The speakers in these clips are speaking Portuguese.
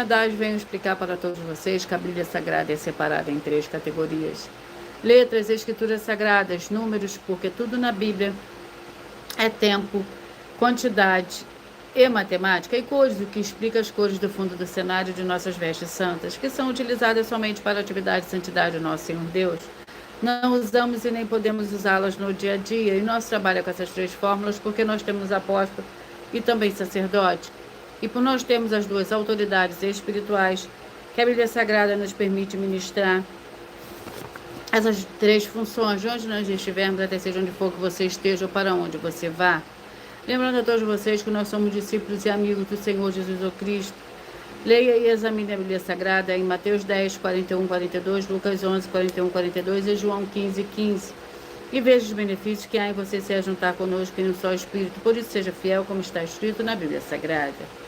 verdade, venho explicar para todos vocês que a Bíblia Sagrada é separada em 3 categorias: letras, escrituras sagradas, números, porque tudo na Bíblia é tempo, quantidade e matemática, e cores, o que explica as cores do fundo do cenário de nossas vestes santas, que são utilizadas somente para a atividade e santidade do nosso Senhor Deus. Não usamos e nem podemos usá-las no dia a dia, e nós trabalhamos com essas 3 fórmulas porque nós temos apóstolo e também sacerdote. E por nós termos as 2 autoridades espirituais que a Bíblia Sagrada nos permite ministrar essas 3 funções, de onde nós estivermos, até seja onde for que você esteja ou para onde você vá. Lembrando a todos vocês que nós somos discípulos e amigos do Senhor Jesus o Cristo. Leia e examine a Bíblia Sagrada em Mateus 10, 41, 42, Lucas 11, 41, 42 e João 15, 15. E veja os benefícios que há em você se juntar conosco em um só Espírito. Por isso seja fiel, como está escrito na Bíblia Sagrada.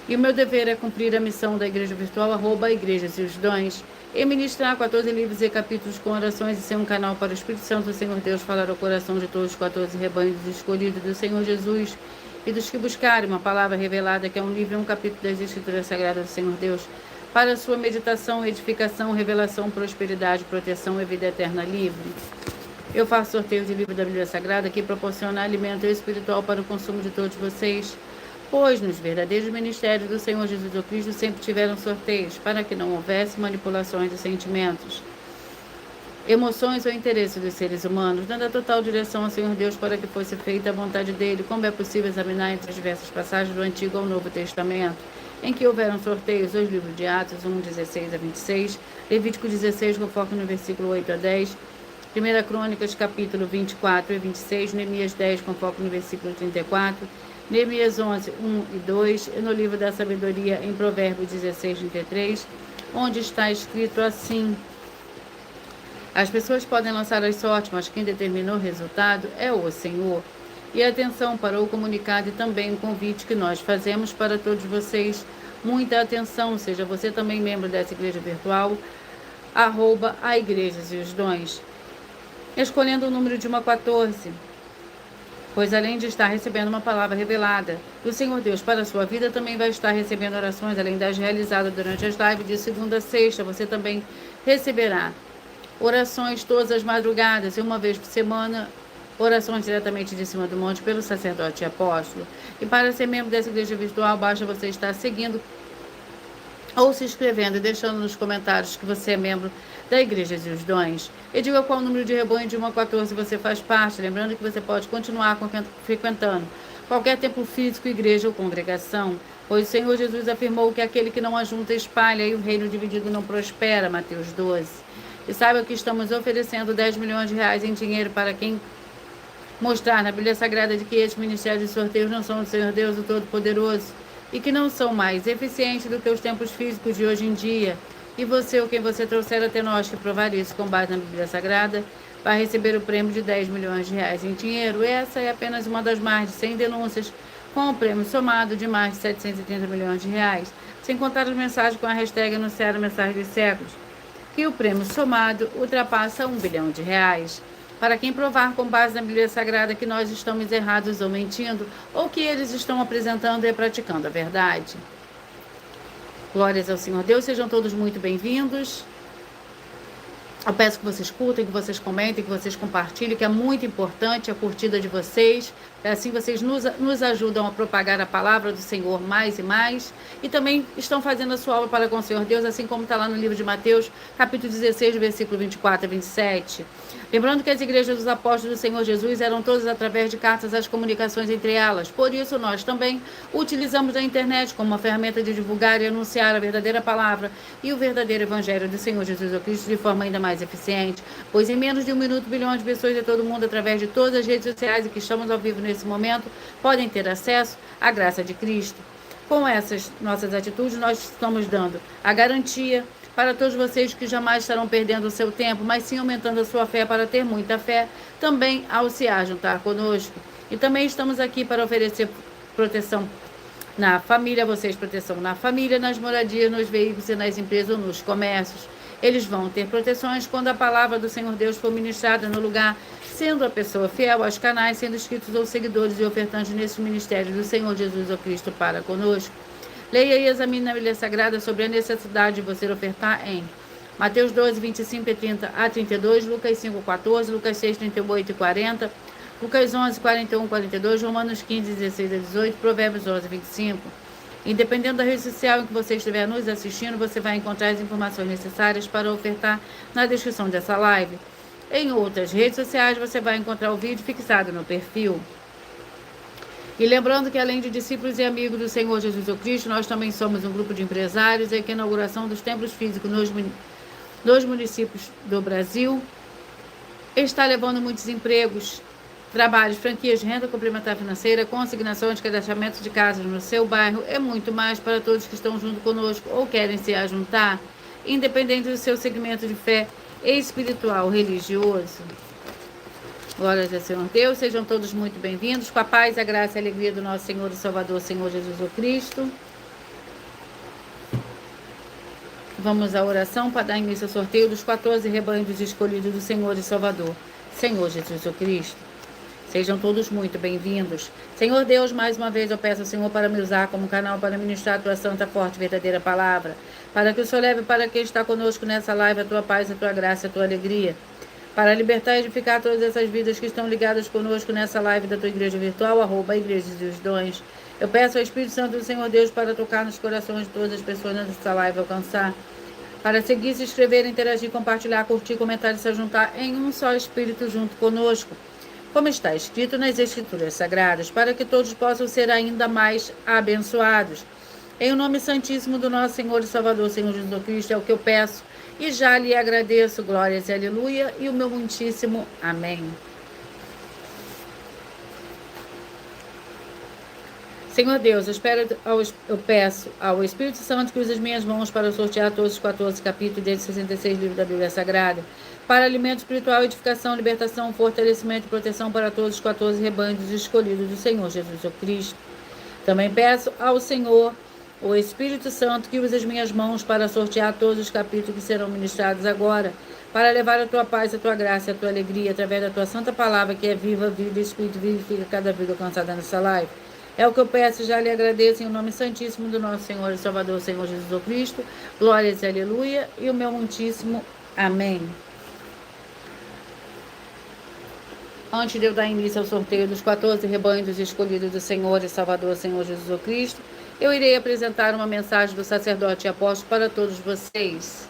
E o meu dever é cumprir a missão da Igreja Virtual, @Igrejas e os Dons, e ministrar 14 livros e capítulos com orações e ser um canal para o Espírito Santo do Senhor Deus falar ao coração de todos os 14 rebanhos escolhidos do Senhor Jesus e dos que buscarem uma palavra revelada, que é um livro e um capítulo das Escrituras Sagradas do Senhor Deus, para a sua meditação, edificação, revelação, prosperidade, proteção e vida eterna livre. Eu faço sorteio de livro da Bíblia Sagrada que proporciona alimento espiritual para o consumo de todos vocês, pois nos verdadeiros ministérios do Senhor Jesus Cristo sempre tiveram sorteios, para que não houvesse manipulações de sentimentos, emoções ou interesses dos seres humanos, dando a total direção ao Senhor Deus para que fosse feita a vontade dele, como é possível examinar entre as diversas passagens do Antigo ao Novo Testamento, em que houveram sorteios, os livros de Atos 1, 16 a 26, Levítico 16, com foco no versículo 8 a 10, 1 Crônicas, capítulo 24 e 26, Neemias 10, com foco no versículo 34, Neemias 11, 1 e 2, e no livro da sabedoria, em Provérbios 16, 33, onde está escrito assim: as pessoas podem lançar as sortes, mas quem determinou o resultado é o Senhor. E atenção para o comunicado e também o convite que nós fazemos para todos vocês. Muita atenção, seja você também membro dessa igreja virtual, @a Igrejas e os Dons, escolhendo o número de 1 a 14. Pois além de estar recebendo uma palavra revelada do Senhor Deus para a sua vida, também vai estar recebendo orações, além das realizadas durante as lives de segunda a sexta. Você também receberá orações todas as madrugadas e uma vez por semana, orações diretamente de cima do monte pelo sacerdote e apóstolo. E para ser membro dessa igreja virtual, basta você estar seguindo ou se inscrevendo e deixando nos comentários que você é membro da Igreja e os Dons. E diga qual número de rebanho de 1 a 14 você faz parte, lembrando que você pode continuar frequentando qualquer templo físico, igreja ou congregação, pois o Senhor Jesus afirmou que aquele que não ajunta espalha e o reino dividido não prospera, Mateus 12. E saiba que estamos oferecendo 10 milhões de reais em dinheiro para quem mostrar na Bíblia Sagrada de que esses ministérios de sorteios não são do Senhor Deus, o Todo-Poderoso, e que não são mais eficientes do que os tempos físicos de hoje em dia. E você, ou quem você trouxer até nós que provar isso com base na Bíblia Sagrada, vai receber o prêmio de 10 milhões de reais em dinheiro. Essa é apenas uma das mais de 100 denúncias, com o prêmio somado de mais de 730 milhões de reais, sem contar as mensagens com a hashtag anunciar a mensagem dos séculos, que o prêmio somado ultrapassa 1 bilhão de reais. Para quem provar com base na Bíblia Sagrada que nós estamos errados ou mentindo, ou que eles estão apresentando e praticando a verdade. Glórias ao Senhor Deus, sejam todos muito bem-vindos. Eu peço que vocês curtem, que vocês comentem, que vocês compartilhem, que é muito importante a curtida de vocês. Assim vocês nos ajudam a propagar a palavra do Senhor mais e mais. E também estão fazendo a sua obra para com o Senhor Deus, assim como está lá no livro de Mateus, capítulo 16, versículo 24 a 27. Lembrando que as igrejas dos apóstolos do Senhor Jesus eram todas através de cartas as comunicações entre elas. Por isso, nós também utilizamos a internet como uma ferramenta de divulgar e anunciar a verdadeira palavra e o verdadeiro evangelho do Senhor Jesus Cristo de forma ainda mais eficiente. Pois em menos de 1 minuto, bilhões de pessoas de todo mundo, através de todas as redes sociais e que estamos ao vivo nesse momento, podem ter acesso à graça de Cristo. Com essas nossas atitudes, nós estamos dando a garantia para todos vocês que jamais estarão perdendo o seu tempo, mas sim aumentando a sua fé para ter muita fé, também ao se juntar conosco. E também estamos aqui para oferecer proteção na família, vocês proteção na família, nas moradias, nos veículos e nas empresas ou nos comércios. Eles vão ter proteções quando a palavra do Senhor Deus for ministrada no lugar, sendo a pessoa fiel aos canais, sendo inscritos ou seguidores e ofertantes nesses ministérios do Senhor Jesus ou Cristo para conosco. Leia e examine na Bíblia Sagrada sobre a necessidade de você ofertar em Mateus 12, 25 e 30 a 32, Lucas 5, 14, Lucas 6, 38 e 40, Lucas 11, 41 e 42, Romanos 15, 16 a 18, Provérbios 11, 25. Independente da rede social em que você estiver nos assistindo, você vai encontrar as informações necessárias para ofertar na descrição dessa live. Em outras redes sociais, você vai encontrar o vídeo fixado no perfil. E lembrando que, além de discípulos e amigos do Senhor Jesus Cristo, nós também somos um grupo de empresários e que a inauguração dos templos físicos nos municípios do Brasil está levando muitos empregos, trabalhos, franquias, renda complementar financeira, consignações, cadastramento de casas no seu bairro e muito mais para todos que estão junto conosco ou querem se ajuntar, independente do seu segmento de fé espiritual, religioso. Glórias ao Senhor Deus, sejam todos muito bem-vindos, com a paz, a graça e a alegria do nosso Senhor e Salvador, Senhor Jesus Cristo. Vamos à oração para dar início ao sorteio dos 14 rebanhos escolhidos do Senhor e Salvador, Senhor Jesus Cristo. Sejam todos muito bem-vindos. Senhor Deus, mais uma vez eu peço ao Senhor para me usar como canal para ministrar a tua santa, forte e verdadeira palavra, para que o Senhor leve para quem está conosco nessa live a tua paz, a tua graça e a tua alegria, para libertar e edificar todas essas vidas que estão ligadas conosco nessa live da tua igreja virtual, @Igreja dos Dons. Eu peço ao Espírito Santo do Senhor Deus para tocar nos corações de todas as pessoas nessa live, alcançar, para seguir, se inscrever, interagir, compartilhar, curtir, comentar e se juntar em um só Espírito junto conosco, como está escrito nas Escrituras Sagradas, para que todos possam ser ainda mais abençoados. Em o nome santíssimo do nosso Senhor e Salvador, Senhor Jesus Cristo, é o que eu peço e já lhe agradeço. Glórias e aleluia e o meu muitíssimo amém. Senhor Deus, eu peço ao Espírito Santo que use as minhas mãos para sortear todos os 14 capítulos desde 66 livros da Bíblia Sagrada, para alimento espiritual, edificação, libertação, fortalecimento e proteção para todos os 14 rebanhos escolhidos do Senhor Jesus Cristo. Também peço ao Senhor, o Espírito Santo, que use as minhas mãos para sortear todos os capítulos que serão ministrados agora, para levar a tua paz, a tua graça e a tua alegria, através da tua santa palavra, que é viva, vida e espírito, vivifica cada vida alcançada nessa live. É o que eu peço e já lhe agradeço em nome santíssimo do nosso Senhor e Salvador, Senhor Jesus Cristo. Glórias e aleluia e o meu muitíssimo amém. Antes de eu dar início ao sorteio dos 14 rebanhos escolhidos do Senhor e Salvador, Senhor Jesus Cristo, eu irei apresentar uma mensagem do sacerdote e apóstolo para todos vocês.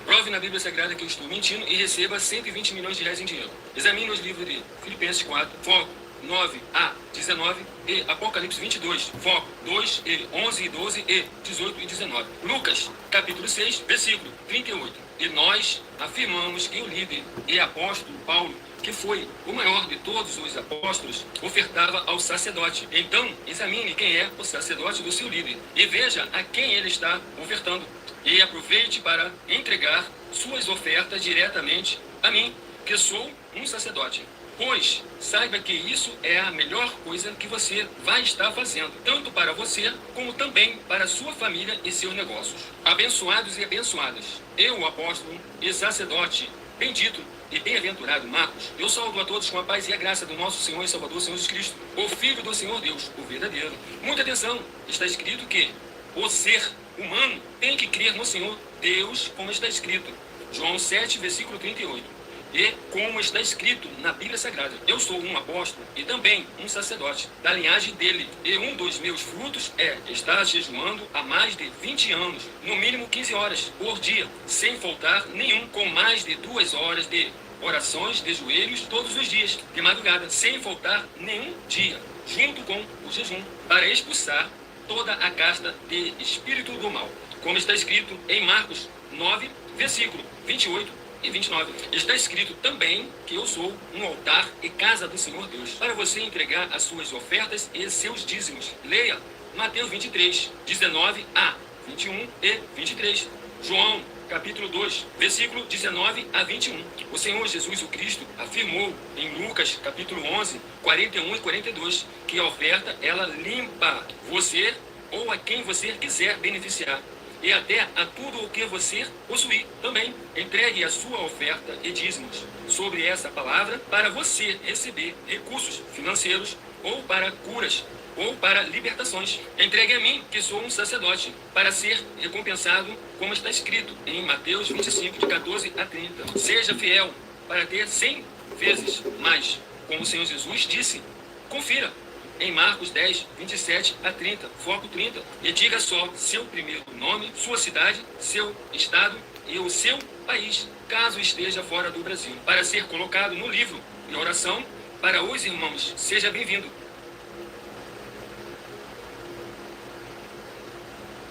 Prove na Bíblia Sagrada que eu estou mentindo e receba 120 milhões de reais em dinheiro. Examine os livros de Filipenses 4, foco 9 a 19 e Apocalipse 22, foco 2 e 11 e 12 e 18 e 19. Lucas, capítulo 6, versículo 38. E nós afirmamos que o líder e apóstolo Paulo, que foi o maior de todos os apóstolos, ofertava ao sacerdote. Então, examine quem é o sacerdote do seu líder e veja a quem ele está ofertando. E aproveite para entregar suas ofertas diretamente a mim, que sou um sacerdote. Pois saiba que isso é a melhor coisa que você vai estar fazendo, tanto para você como também para sua família e seus negócios. Abençoados e abençoadas, eu, o apóstolo e sacerdote bendito e bem-aventurado Marcos, eu saúdo a todos com a paz e a graça do nosso Senhor e Salvador, Senhor Jesus Cristo, o Filho do Senhor Deus, o verdadeiro. Muita atenção, está escrito que o ser humano tem que crer no Senhor Deus, como está escrito. João 7, versículo 38. E como está escrito na Bíblia Sagrada, eu sou um apóstolo e também um sacerdote da linhagem dele. E um dos meus frutos é estar jejuando há mais de 20 anos, no mínimo 15 horas por dia, sem faltar nenhum, com mais de 2 horas de orações de joelhos todos os dias, de madrugada, sem faltar nenhum dia, junto com o jejum, para expulsar toda a casta de espírito do mal. Como está escrito em Marcos 9, versículo 28 e 29. Está escrito também que eu sou um altar e casa do Senhor Deus, para você entregar as suas ofertas e seus dízimos. Leia Mateus 23, 19 a 21 e 23. João, capítulo 2, versículo 19 a 21. O Senhor Jesus, o Cristo, afirmou em Lucas, capítulo 11, 41 e 42, que a oferta, ela limpa você ou a quem você quiser beneficiar, e até a tudo o que você possuir. Também entregue a sua oferta e dízimos sobre essa palavra para você receber recursos financeiros ou para curas ou para libertações. Entregue a mim, que sou um sacerdote, para ser recompensado, como está escrito em Mateus 25, de 14 a 30. Seja fiel, para ter 100 vezes mais. Como o Senhor Jesus disse, confira em Marcos 10, 27 a 30, foco 30, e diga só seu primeiro nome, sua cidade, seu estado e o seu país, caso esteja fora do Brasil, para ser colocado no livro de oração para os irmãos. Seja bem-vindo.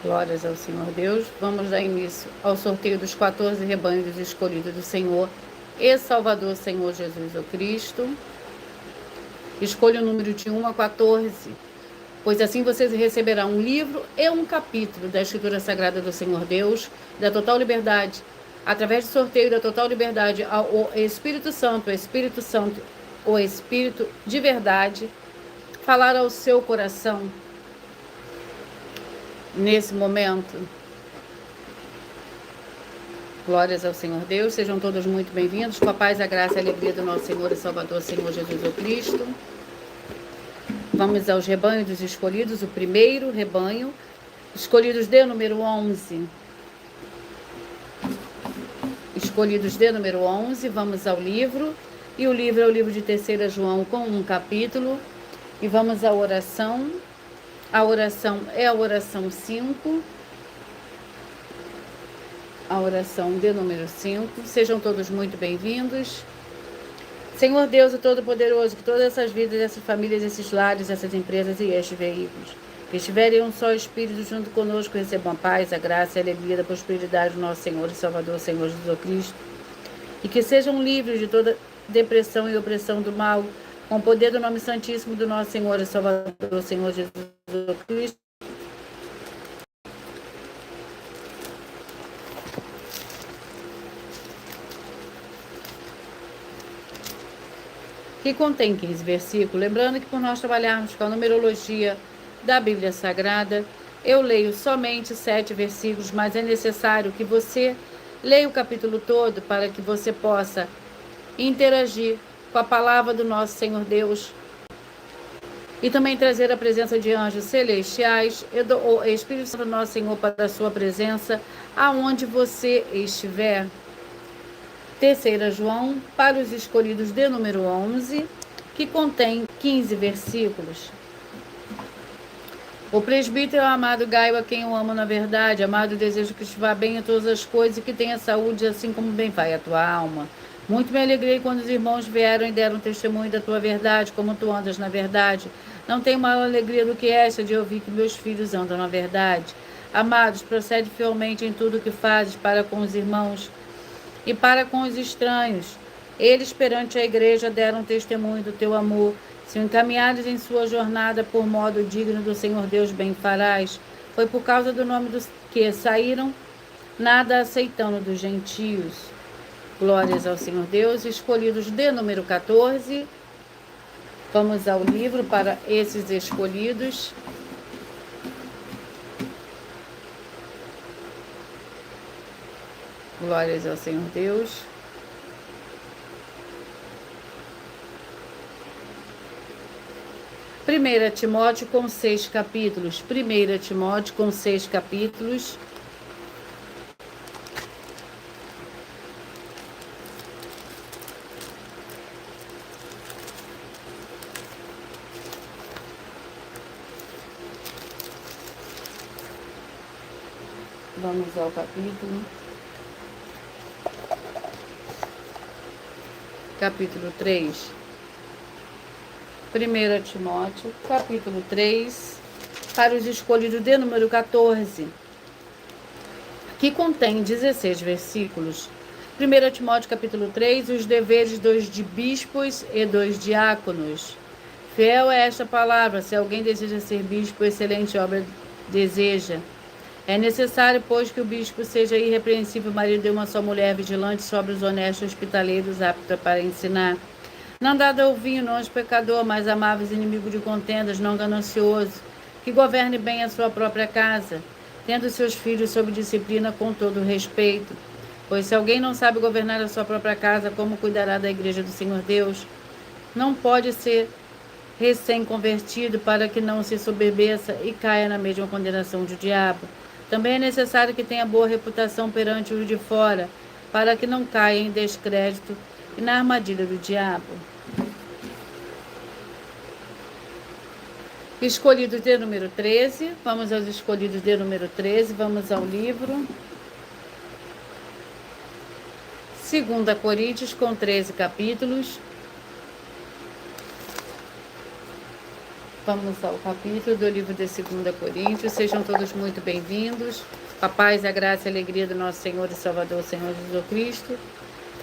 Glórias ao Senhor Deus. Vamos dar início ao sorteio dos 14 rebanhos escolhidos do Senhor e Salvador Senhor Jesus o Cristo. Escolha o número de 1 a 14, pois assim vocês receberão um livro e um capítulo da Escritura Sagrada do Senhor Deus, da total liberdade, através do sorteio da total liberdade ao Espírito Santo, o Espírito de verdade, falar ao seu coração nesse momento. Glórias ao Senhor Deus, sejam todos muito bem-vindos, com a paz, a graça e a alegria do nosso Senhor e Salvador, Senhor Jesus o Cristo. Vamos aos rebanhos dos escolhidos, o primeiro rebanho, escolhidos de número 11. Escolhidos de número 11, vamos ao livro, e o livro é o livro de 3 João com um capítulo, e vamos à oração. A oração é a oração 5, a oração de número 5. Sejam todos muito bem-vindos. Senhor Deus e Todo-Poderoso, que todas essas vidas, essas famílias, esses lares, essas empresas e estes veículos, que estiverem um só Espírito junto conosco, recebam a paz, a graça e a alegria da prosperidade do nosso Senhor e Salvador, Senhor Jesus Cristo, e que sejam livres de toda depressão e opressão do mal, com o poder do nome santíssimo do nosso Senhor e Salvador, Senhor Jesus Cristo. Que contém 15 versículos. Lembrando que por nós trabalharmos com a numerologia da Bíblia Sagrada, eu leio somente 7 versículos, mas é necessário que você leia o capítulo todo para que você possa interagir com a palavra do nosso Senhor Deus e também trazer a presença de anjos celestiais e do Espírito Santo do nosso Senhor para a sua presença aonde você estiver. 3 João, para os escolhidos de número 11, que contém 15 versículos. O presbítero amado Gaio, a quem eu amo na verdade, amado, desejo que te vá bem em todas as coisas e que tenha saúde, assim como bem vai a tua alma. Muito me alegrei quando os irmãos vieram e deram testemunho da tua verdade, como tu andas na verdade. Não tenho maior alegria do que esta de ouvir que meus filhos andam na verdade. Amados, procede fielmente em tudo o que fazes para com os irmãos e para com os estranhos. Eles, perante a igreja, deram testemunho do teu amor. Se encaminhares em sua jornada por modo digno do Senhor Deus, bem farás. Foi por causa do nome dos que saíram, nada aceitando dos gentios. Glórias ao Senhor Deus. Escolhidos de número 14. Vamos ao livro para esses escolhidos. Glórias ao Senhor Deus. Primeira Timóteo com 6 capítulos. 1 Timóteo com 6 capítulos. Vamos ao capítulo. Capítulo 3. 1 Timóteo, capítulo 3, para os escolhidos de número 14, que contém 16 versículos. 1 Timóteo, capítulo 3, os deveres dos bispos e dos diáconos. Fiel é esta palavra, se alguém deseja ser bispo, excelente obra deseja. É necessário, pois, que o bispo seja irrepreensível, marido de uma só mulher, vigilante sobre os honestos hospitaleiros, apto para ensinar. Não dado ao vinho, não aos pecador, mas amáveis, inimigo de contendas, não ganancioso, que governe bem a sua própria casa, tendo seus filhos sob disciplina com todo respeito. Pois se alguém não sabe governar a sua própria casa, como cuidará da igreja do Senhor Deus? Não pode ser recém-convertido, para que não se soberbeça e caia na mesma condenação do diabo. Também é necessário que tenha boa reputação perante os de fora, para que não caia em descrédito e na armadilha do diabo. Escolhidos de número 13, vamos aos escolhidos de número 13, vamos ao livro 2 Coríntios, com 13 capítulos. Vamos ao capítulo do livro de 2 Coríntios. Sejam todos muito bem-vindos. A paz, a graça e a alegria do nosso Senhor e Salvador, Senhor Jesus Cristo.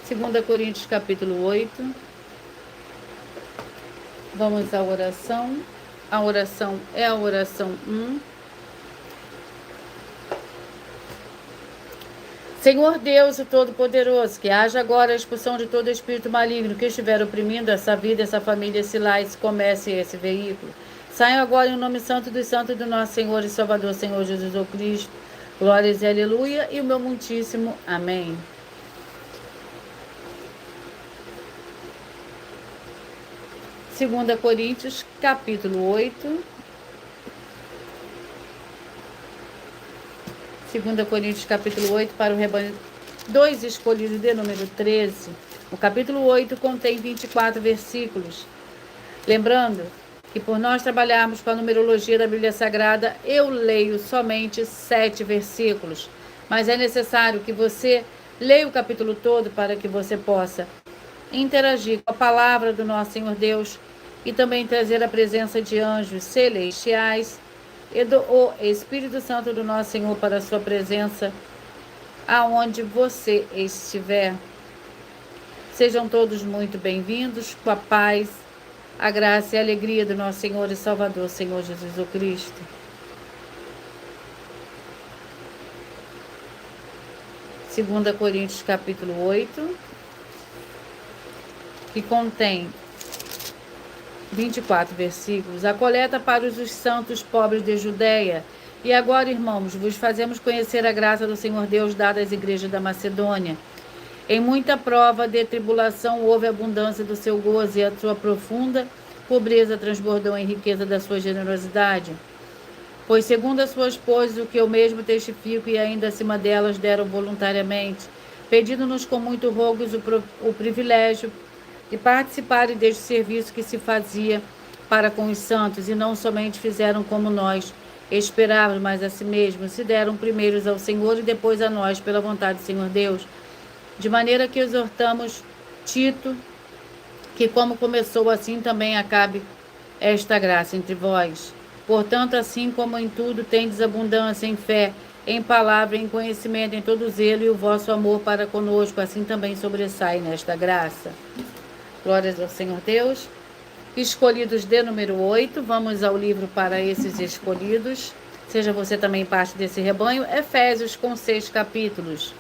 2 Coríntios, capítulo 8. Vamos à oração. A oração é a oração 1. Senhor Deus, o Todo-Poderoso, que haja agora a expulsão de todo espírito maligno que estiver oprimindo essa vida, essa família, esse lar, esse comércio e esse veículo. Saiam agora em nome santo dos santos do nosso Senhor e Salvador, Senhor Jesus Cristo. Glórias e aleluia, e o meu muitíssimo amém. Segunda Coríntios, capítulo 8. 2 Coríntios, capítulo 8, para o rebanho dos escolhidos de número 13. O capítulo 8 contém 24 versículos. Lembrando que por nós trabalharmos com a numerologia da Bíblia Sagrada, eu leio somente 7 versículos. Mas é necessário que você leia o capítulo todo para que você possa interagir com a palavra do nosso Senhor Deus e também trazer a presença de anjos celestiais e do Espírito Santo do nosso Senhor para a sua presença, aonde você estiver. Sejam todos muito bem-vindos, com a paz, a graça e a alegria do nosso Senhor e Salvador, Senhor Jesus Cristo. Segunda Coríntios, capítulo 8, que contém 24 versículos. A coleta para os santos pobres de Judeia. E agora, irmãos, vos fazemos conhecer a graça do Senhor Deus dada às igrejas da Macedônia. Em muita prova de tribulação houve abundância do seu gozo, e a sua profunda pobreza transbordou em riqueza da sua generosidade. Pois segundo as suas poses, o que eu mesmo testifico, e ainda acima delas deram voluntariamente, pedindo-nos com muito rogos o privilégio de participarem deste serviço que se fazia para com os santos, e não somente fizeram como nós esperávamos, mas a si mesmos se deram primeiros ao Senhor e depois a nós, pela vontade do Senhor Deus. De maneira que exortamos Tito, que como começou, assim também acabe esta graça entre vós. Portanto, assim como em tudo tendes abundância em fé, em palavra, em conhecimento, em todo zelo, e o vosso amor para conosco, assim também sobressai nesta graça. Glórias ao Senhor Deus. Escolhidos de número 8, vamos ao livro para esses escolhidos. Seja você também parte desse rebanho. Efésios, com 6 capítulos.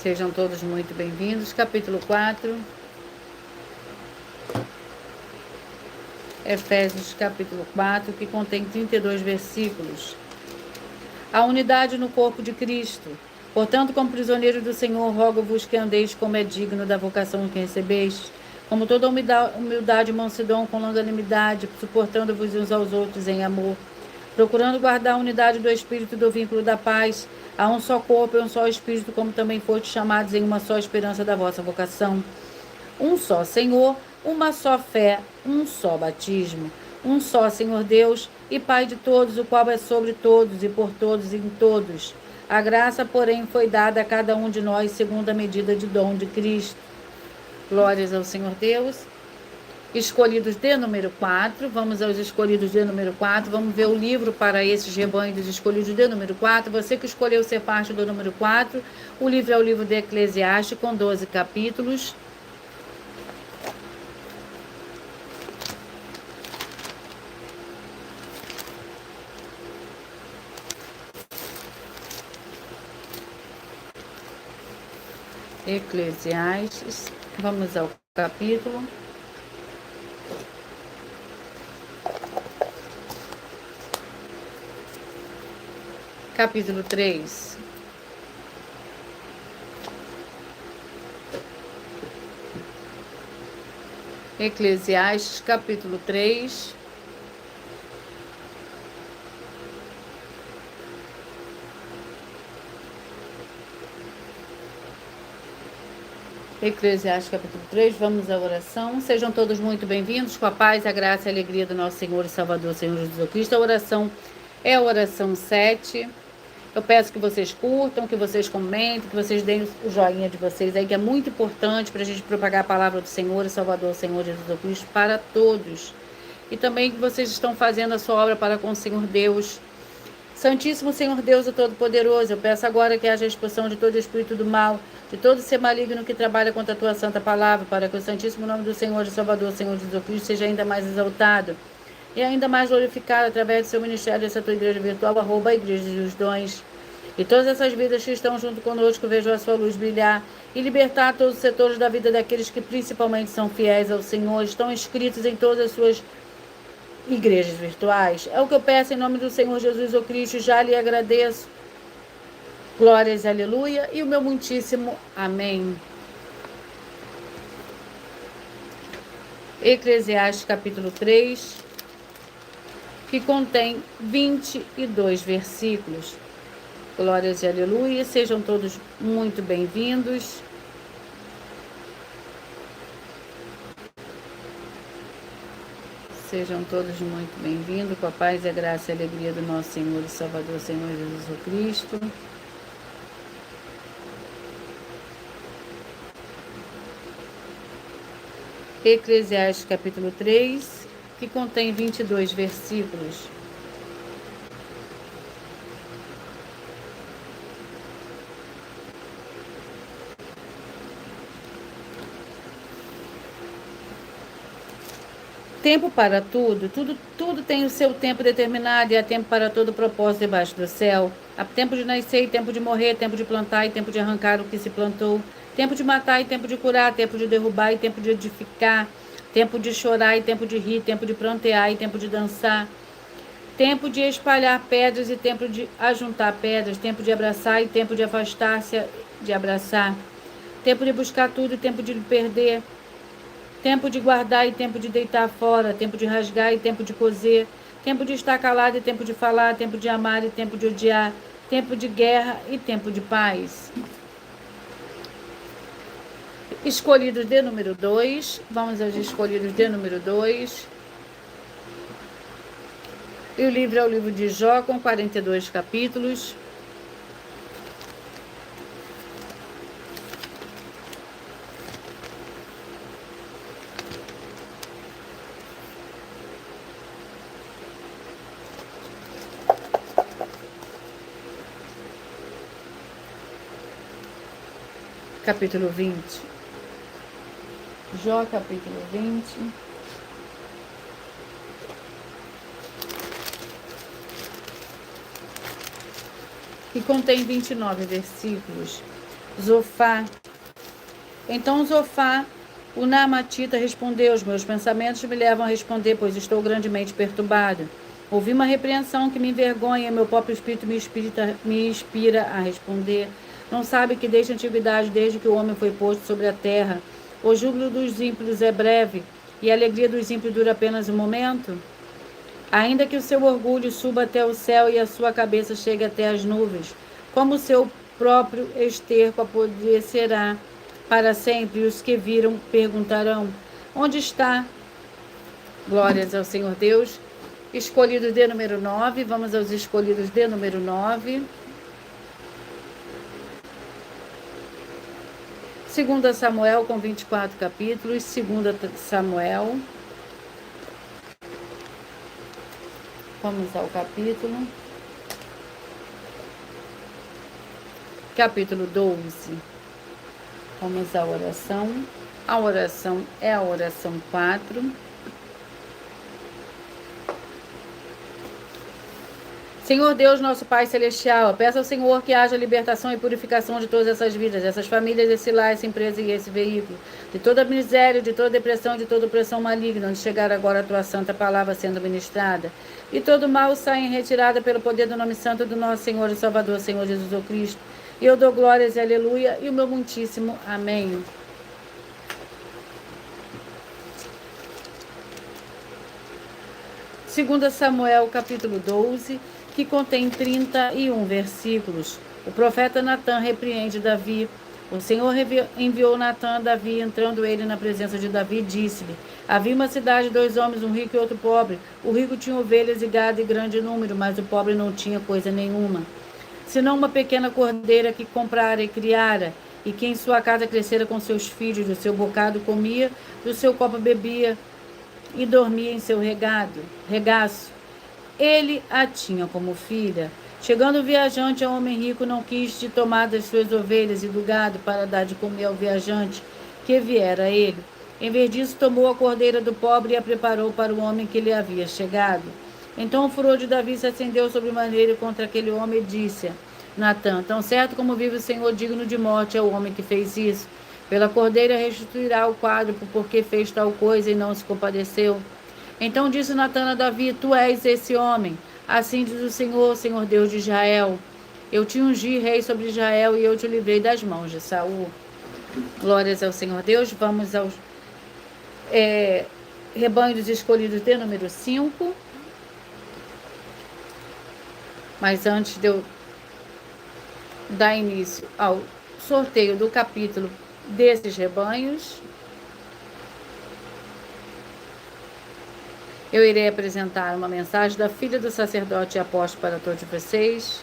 Sejam todos muito bem-vindos. Capítulo 4. Efésios, capítulo 4, que contém 32 versículos. A unidade no corpo de Cristo. Portanto, como prisioneiros do Senhor, rogo-vos que andeis como é digno da vocação que recebeste, como toda humildade e mansidão, com longanimidade, suportando-vos uns aos outros em amor, procurando guardar a unidade do Espírito do vínculo da paz. Há um só corpo e um só Espírito, como também fostes chamados em uma só esperança da vossa vocação. Um só Senhor, uma só fé, um só batismo, um só Senhor Deus e Pai de todos, o qual é sobre todos e por todos e em todos. A graça, porém, foi dada a cada um de nós segundo a medida de dom de Cristo. Glórias ao Senhor Deus. Escolhidos de número 4, vamos aos escolhidos de número 4, vamos ver o livro para esses rebanhos dos escolhidos de número 4. Você que escolheu ser parte do número 4, o livro é o livro de Eclesiastes, com 12 capítulos. Eclesiastes, vamos ao capítulo. Capítulo 3. Eclesiastes, capítulo 3. Eclesiastes, capítulo 3, vamos à oração. Sejam todos muito bem-vindos, com a paz, a graça e a alegria do nosso Senhor e Salvador, Senhor Jesus Cristo. A oração é a oração 7. Eu peço que vocês curtam, que vocês comentem, que vocês deem o joinha de vocês aí, que é muito importante para a gente propagar a palavra do Senhor e Salvador, Senhor Jesus Cristo, para todos. E também que vocês estão fazendo a sua obra para com o Senhor Deus. Santíssimo Senhor Deus e Todo-Poderoso, eu peço agora que haja a expulsão de todo espírito do mal, de todo ser maligno que trabalha contra a tua santa palavra, para que o santíssimo nome do Senhor e Salvador, Senhor Jesus Cristo, seja ainda mais exaltado e ainda mais glorificado através do seu ministério, dessa tua igreja virtual, @ Igreja dos Dons. E todas essas vidas que estão junto conosco vejam a sua luz brilhar e libertar todos os setores da vida daqueles que principalmente são fiéis ao Senhor, estão inscritos em todas as suas igrejas virtuais. É o que eu peço em nome do Senhor Jesus o Cristo, já lhe agradeço. Glórias, aleluia, e o meu muitíssimo amém. Eclesiastes capítulo 3, que contém 22 versículos. Glórias e aleluia, sejam todos muito bem-vindos. Sejam todos muito bem-vindos, com a paz, a graça e a alegria do nosso Senhor e Salvador, Senhor Jesus Cristo. Eclesiastes capítulo 3, que contém 22 versículos. Tempo para tudo, tudo tem o seu tempo determinado, e há tempo para todo propósito debaixo do céu. Há tempo de nascer e tempo de morrer, tempo de plantar e tempo de arrancar o que se plantou, tempo de matar e tempo de curar, tempo de derrubar e tempo de edificar, tempo de chorar e tempo de rir, tempo de prantear e tempo de dançar, tempo de espalhar pedras e tempo de ajuntar pedras, tempo de abraçar e tempo de afastar-se de abraçar, tempo de buscar tudo e tempo de perder, tempo de guardar e tempo de deitar fora, tempo de rasgar e tempo de coser, tempo de estar calado e tempo de falar, tempo de amar e tempo de odiar, tempo de guerra e tempo de paz. Escolhidos de número 2, vamos aos escolhidos de número 2. E o livro é o livro de Jó, com 42 capítulos. Capítulo 20. Jó, capítulo 20. Que contém 29 versículos. Zofá. Então Zofá, o Naamatita, respondeu: os meus pensamentos me levam a responder, pois estou grandemente perturbado. Ouvi uma repreensão que me envergonha, meu próprio espírito me inspira a responder. Não sabe que desde a antiguidade, desde que o homem foi posto sobre a terra, o júbilo dos ímpios é breve e a alegria dos ímpios dura apenas um momento? Ainda que o seu orgulho suba até o céu e a sua cabeça chegue até as nuvens, como o seu próprio esterco apodrecerá para sempre, e os que viram perguntarão: onde está? Glórias ao Senhor Deus. Escolhidos de número 9, vamos aos escolhidos de número 9. 2 Samuel, com 24 capítulos. 2 Samuel. Vamos ao capítulo. Capítulo 12. Vamos à oração. A oração é a oração 4. Senhor Deus, nosso Pai Celestial, peço ao Senhor que haja libertação e purificação de todas essas vidas, essas famílias, esse lar, essa empresa e esse veículo, de toda miséria, de toda depressão, de toda opressão maligna, onde chegar agora a Tua Santa Palavra sendo ministrada, e todo mal saia em retirada pelo poder do nome santo do nosso Senhor e Salvador, Senhor Jesus Cristo. E eu dou glórias e aleluia, e o meu muitíssimo amém. 2 Samuel, capítulo 12, que contém 31 versículos. O profeta Natã repreende Davi. O Senhor enviou Natã a Davi, entrando ele na presença de Davi, disse-lhe: havia uma cidade, 2 homens, um rico e outro pobre. O rico tinha ovelhas e gado em grande número, mas o pobre não tinha coisa nenhuma, senão uma pequena cordeira que comprara e criara, e que em sua casa crescera com seus filhos. Do seu bocado comia, do seu copo bebia, e dormia em seu regaço. Ele a tinha como filha. Chegando o viajante, ao homem rico não quis de tomar das suas ovelhas e do gado para dar de comer ao viajante que viera a ele. Em vez disso, tomou a cordeira do pobre e a preparou para o homem que lhe havia chegado. Então o furor de Davi se acendeu sobremaneira contra aquele homem e disse: Natã, tão certo como vive o Senhor, digno de morte é o homem que fez isso. Pela cordeira restituirá o quádruplo, porque fez tal coisa e não se compadeceu. Então disse Natã a Davi: tu és esse homem. Assim diz o Senhor, Senhor Deus de Israel: eu te ungi rei sobre Israel e eu te livrei das mãos de Saul. Glórias ao Senhor Deus. Vamos aos rebanho dos escolhidos de número 5. Mas antes de eu dar início ao sorteio do capítulo desses rebanhos, eu irei apresentar uma mensagem da filha do sacerdote e apóstolo para todos vocês.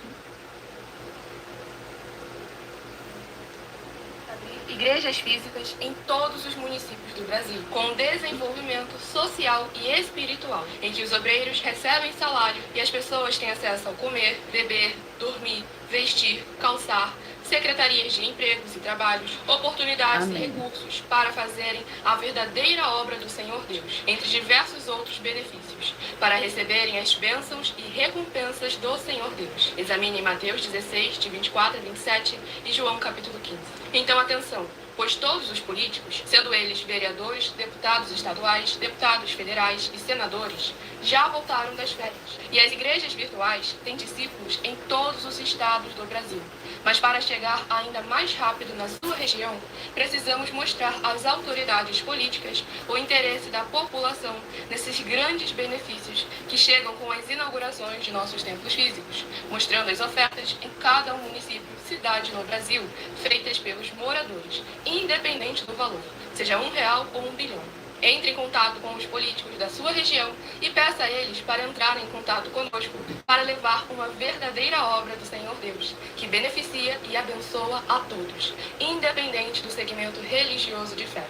Igrejas físicas em todos os municípios do Brasil, com desenvolvimento social e espiritual, em que os obreiros recebem salário e as pessoas têm acesso ao comer, beber, dormir, vestir, calçar, secretarias de empregos e trabalhos, oportunidades Amém. e recursos para fazerem a verdadeira obra do Senhor Deus, entre diversos outros benefícios, para receberem as bênçãos e recompensas do Senhor Deus. Examine Mateus 16, de 24 a 27 e João capítulo 15. Então, atenção, pois todos os políticos, sendo eles vereadores, deputados estaduais, deputados federais e senadores, já voltaram das férias. E as igrejas virtuais têm discípulos em todos os estados do Brasil. Mas para chegar ainda mais rápido na sua região, precisamos mostrar às autoridades políticas o interesse da população nesses grandes benefícios que chegam com as inaugurações de nossos templos físicos, mostrando as ofertas em cada município, cidade no Brasil, feitas pelos moradores, independente do valor, seja R$1 ou 1 bilhão. Entre em contato com os políticos da sua região e peça a eles para entrarem em contato conosco para levar uma verdadeira obra do Senhor Deus, que beneficia e abençoa a todos, independente do segmento religioso de fé.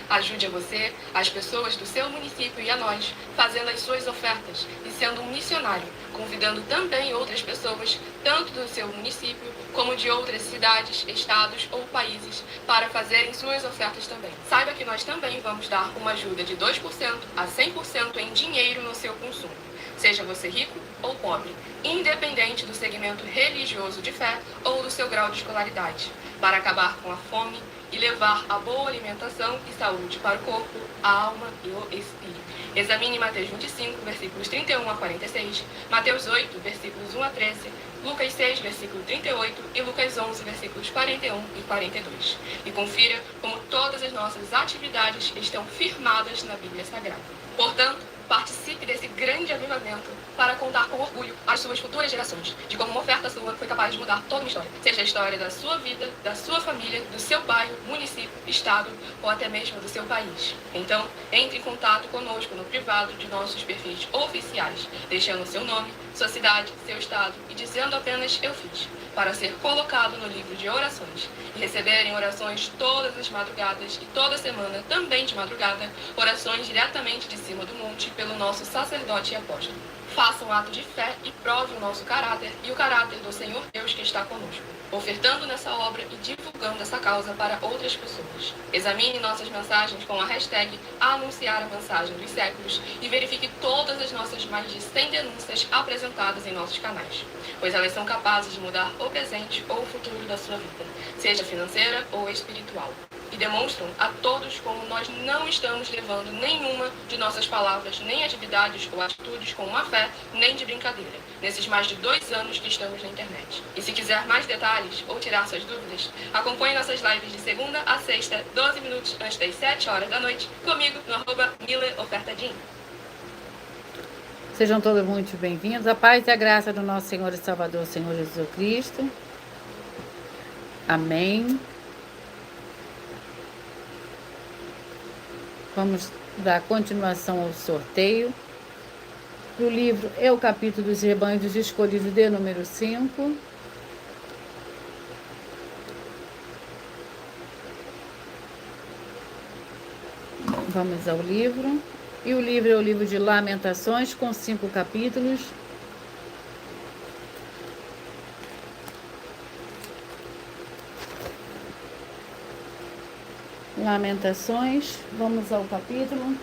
Ajude a você, as pessoas do seu município e a nós, fazendo as suas ofertas e sendo um missionário, convidando também outras pessoas, tanto do seu município como de outras cidades, estados ou países, para fazerem suas ofertas também. Saiba que nós também vamos dar uma ajuda de 2% a 100% em dinheiro no seu consumo, seja você rico ou pobre, independente do segmento religioso de fé ou do seu grau de escolaridade, para acabar com a fome e levar a boa alimentação e saúde para o corpo, a alma e o espírito. Examine Mateus 25, versículos 31 a 46, Mateus 8, versículos 1 a 13, Lucas 6, versículo 38 e Lucas 11, versículos 41 e 42. E confira como todas as nossas atividades estão firmadas na Bíblia Sagrada. Portanto, participe desse grande avivamento para contar com orgulho às suas futuras gerações de como uma oferta sua foi capaz de mudar toda uma história. Seja a história da sua vida, da sua família, do seu bairro, município, estado ou até mesmo do seu país. Então, entre em contato conosco no privado de nossos perfis oficiais, deixando seu nome, sua cidade, seu estado e dizendo apenas "eu fiz", para ser colocado no livro de orações e receberem orações todas as madrugadas e toda semana, também de madrugada, orações diretamente de cima do monte pelo nosso sacerdote e apóstolo. Faça um ato de fé e prove o nosso caráter e o caráter do Senhor Deus que está conosco, ofertando nessa obra e divulgando essa causa para outras pessoas. Examine nossas mensagens com a hashtag Anunciar a Mensagem dos Séculos e verifique todas as nossas mais de 100 denúncias apresentadas em nossos canais, pois elas são capazes de mudar o presente ou o futuro da sua vida, seja financeira ou espiritual. E demonstram a todos como nós não estamos levando nenhuma de nossas palavras, nem atividades ou atitudes com má fé, nem de brincadeira, nesses mais de 2 anos que estamos na internet. E se quiser mais detalhes ou tirar suas dúvidas, acompanhe nossas lives de segunda a sexta, 12 minutos antes das 7 horas da noite, comigo no @MileOfertadim. Sejam todos muito bem-vindos. A paz e a graça do nosso Senhor e Salvador, Senhor Jesus Cristo. Amém. Vamos dar continuação ao sorteio do livro É o Capítulo dos Rebanhos dos Escolhidos, de número 5. Vamos ao livro. E o livro é o livro de Lamentações, com 5 capítulos. Lamentações, vamos ao capítulo.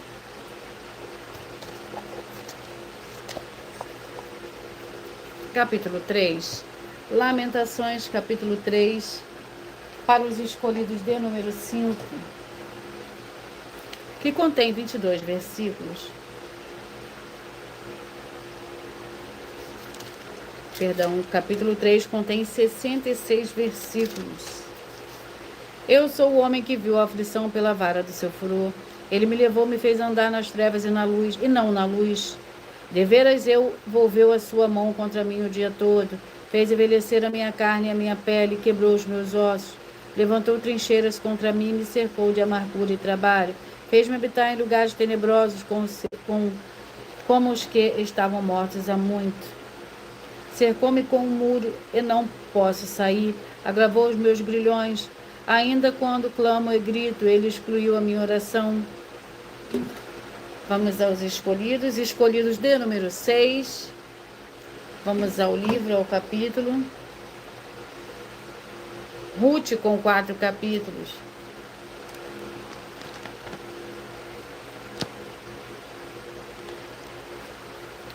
Capítulo 3. Lamentações, capítulo 3, para os escolhidos, de número 5. Que contém 22 versículos. Perdão, o capítulo 3 contém 66 versículos. Eu sou o homem que viu a aflição pela vara do seu furor. Ele me levou, me fez andar nas trevas e na luz, e não na luz. Deveras volveu a sua mão contra mim o dia todo. Fez envelhecer a minha carne e a minha pele, quebrou os meus ossos. Levantou trincheiras contra mim e me cercou de amargura e trabalho. Fez-me habitar em lugares tenebrosos, como os que estavam mortos há muito. Cercou-me com um muro e não posso sair. Agravou os meus grilhões. Ainda quando clamo e grito, ele excluiu a minha oração. Vamos aos escolhidos. Escolhidos, de número 6. Vamos ao livro, ao capítulo. Ruth, com 4 capítulos.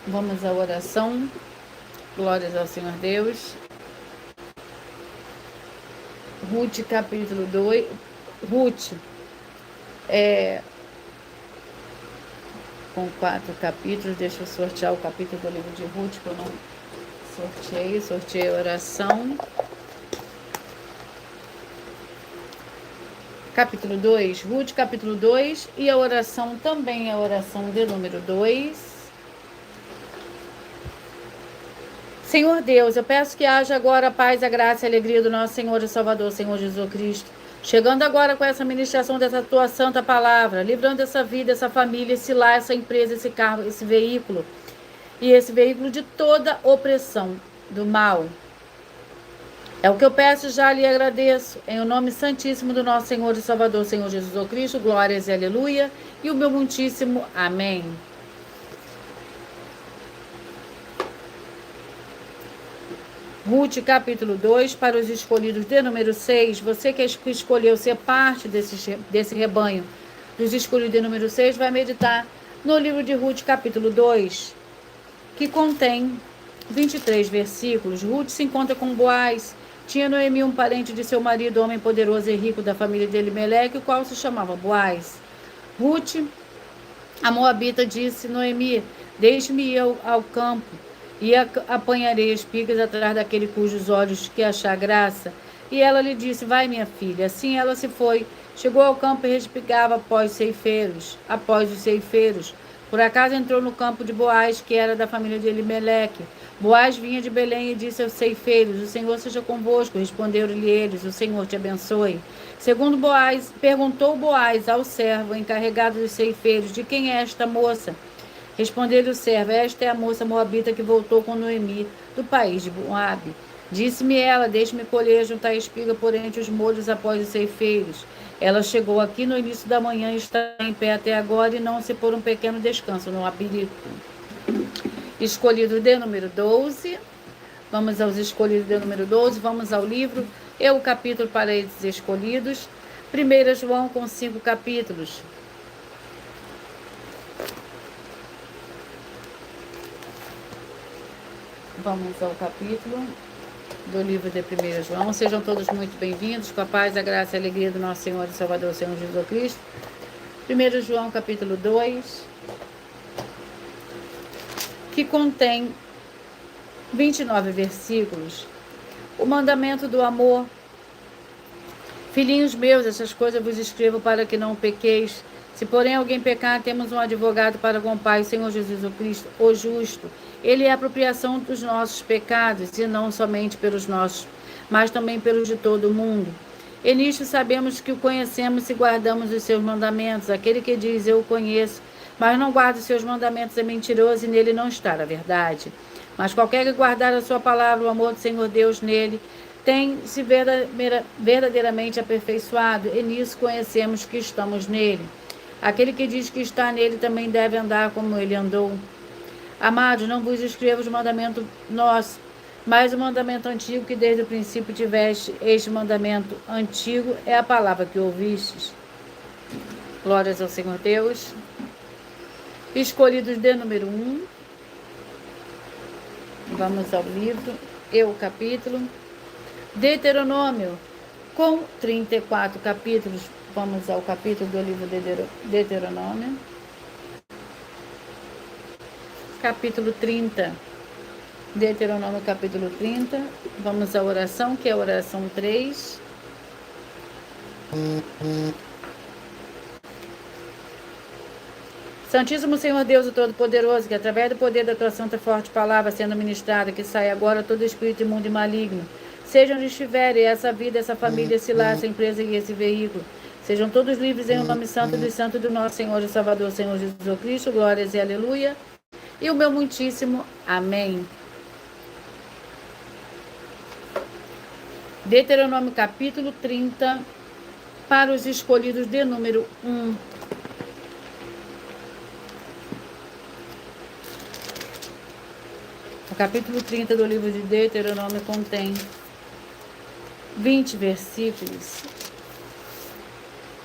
Vamos à oração. Glórias ao Senhor Deus. Ruth, capítulo 2. Ruth, com 4 capítulos. Deixa eu sortear o capítulo do livro de Ruth, que eu não sorteei. Sorteei a oração. Capítulo 2. Ruth, capítulo 2. E a oração também é a oração de número 2. Senhor Deus, eu peço que haja agora a paz, a graça e a alegria do nosso Senhor e Salvador, Senhor Jesus Cristo. Chegando agora com essa ministração dessa tua santa palavra, livrando essa vida, essa família, esse lar, essa empresa, esse carro, esse veículo. E esse veículo de toda opressão do mal. É o que eu peço, já lhe agradeço. Em o nome santíssimo do nosso Senhor e Salvador, Senhor Jesus Cristo, glórias e aleluia. E o meu muitíssimo amém. Ruth, capítulo 2, para os escolhidos, de número 6. Você que escolheu ser parte desse rebanho dos escolhidos, de número 6, vai meditar no livro de Ruth, capítulo 2, que contém 23 versículos. Ruth se encontra com Boaz. Tinha Noemi um parente de seu marido, homem poderoso e rico da família de Elimeleque, o qual se chamava Boaz. Ruth, a moabita, disse: Noemi, deixe-me ir ao campo, e apanharei espigas atrás daquele cujos olhos que achar graça. E ela lhe disse: vai, minha filha. Assim ela se foi. Chegou ao campo e respigava após os ceifeiros. Por acaso entrou no campo de Boaz, que era da família de Elimeleque. Boaz vinha de Belém e disse aos ceifeiros: o Senhor seja convosco. Responderam-lhe eles: o Senhor te abençoe. Segundo Boaz, perguntou Boaz ao servo encarregado dos ceifeiros: de quem é esta moça? Respondeu-lhe o servo: esta é a moça moabita que voltou com Noemi, do país de Moabe. Disse-me ela: deixe-me colher, juntar espiga por entre os molhos após os ceifeiros. Ela chegou aqui no início da manhã e está em pé até agora, e não se por um pequeno descanso no apelido. Escolhido, de número 12. Vamos aos escolhidos, de número 12. Vamos ao livro. É o capítulo para esses escolhidos. 1 João, com 5 capítulos. Vamos ao capítulo do livro de 1 João. Sejam todos muito bem-vindos, com a paz, a graça e a alegria do nosso Senhor e Salvador, Senhor Jesus Cristo. 1 João, capítulo 2, que contém 29 versículos. O mandamento do amor. Filhinhos meus, essas coisas vos escrevo para que não pequeis. Se, porém, alguém pecar, temos um advogado para com o Pai, o Senhor Jesus Cristo, o justo. Ele é a apropriação dos nossos pecados, e não somente pelos nossos, mas também pelos de todo o mundo. E nisto sabemos que o conhecemos se guardamos os seus mandamentos. Aquele que diz, eu o conheço, mas não guarda os seus mandamentos, é mentiroso, e nele não está a verdade. Mas qualquer que guardar a sua palavra, o amor do Senhor Deus nele, tem-se verdadeiramente aperfeiçoado, e nisso conhecemos que estamos nele. Aquele que diz que está nele também deve andar como ele andou. Amados, não vos escrevo o mandamento nosso, mas o mandamento antigo que desde o princípio tiveste. Este mandamento antigo é a palavra que ouvistes. Glórias ao Senhor Deus. Escolhidos de número 1. Vamos ao livro, o capítulo. Deuteronômio, com 34 capítulos. Vamos ao capítulo do livro de Deuteronômio. Capítulo 30. Deuteronômio, capítulo 30. Vamos à oração, que é a oração 3. Santíssimo Senhor Deus, o Todo-Poderoso, que através do poder da tua santa e forte palavra sendo ministrada, que sai agora todo espírito imundo e maligno, seja onde estiverem, essa vida, essa família, esse lar, essa empresa e esse veículo, sejam todos livres em o nome santo dos santos do nosso Senhor e Salvador, Senhor Jesus Cristo, glórias e aleluia, e o meu muitíssimo amém. Deuteronômio capítulo 30, para os escolhidos de número 1. O capítulo 30 do livro de Deuteronômio contém 20 versículos.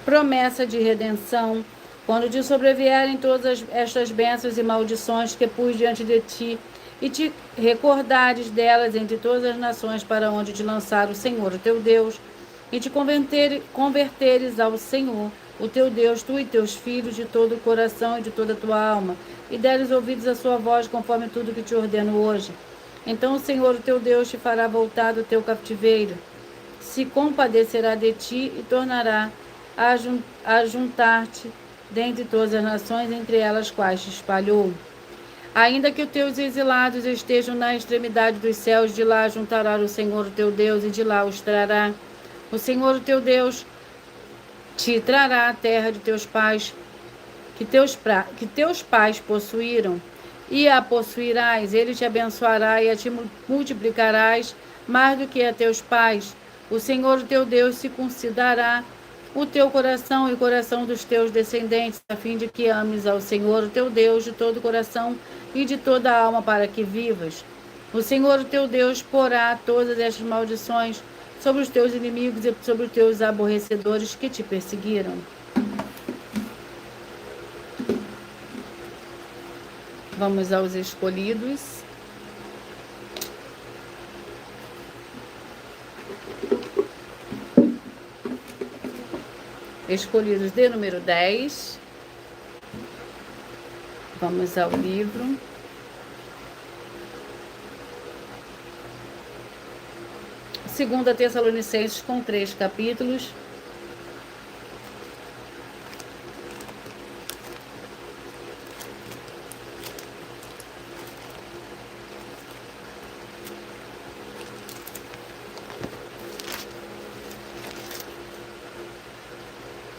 Promessa de redenção. Quando te sobrevierem todas estas bênçãos e maldições que pus diante de ti, e te recordares delas entre todas as nações para onde te lançar o Senhor, o teu Deus, e te converteres ao Senhor, o teu Deus, tu e teus filhos, de todo o coração e de toda a tua alma, e deres ouvidos à sua voz, conforme tudo que te ordeno hoje. Então o Senhor, o teu Deus, te fará voltar do teu cativeiro, se compadecerá de ti e tornará a juntar-te dentre todas as nações, entre elas quais te espalhou. Ainda que os teus exilados estejam na extremidade dos céus, de lá juntará o Senhor, o teu Deus, e de lá os trará. O Senhor, o teu Deus, te trará a terra de teus pais, que teus pais possuíram, e a possuirás. Ele te abençoará e a te multiplicarás mais do que a teus pais. O Senhor, o teu Deus, circuncidará o teu coração e o coração dos teus descendentes, a fim de que ames ao Senhor, o teu Deus, de todo o coração e de toda a alma, para que vivas. O Senhor, o teu Deus, porá todas estas maldições sobre os teus inimigos e sobre os teus aborrecedores que te perseguiram. Vamos aos escolhidos. Escolhidos de número 10. Vamos ao livro. Segunda Tessalonicenses, com 3 capítulos.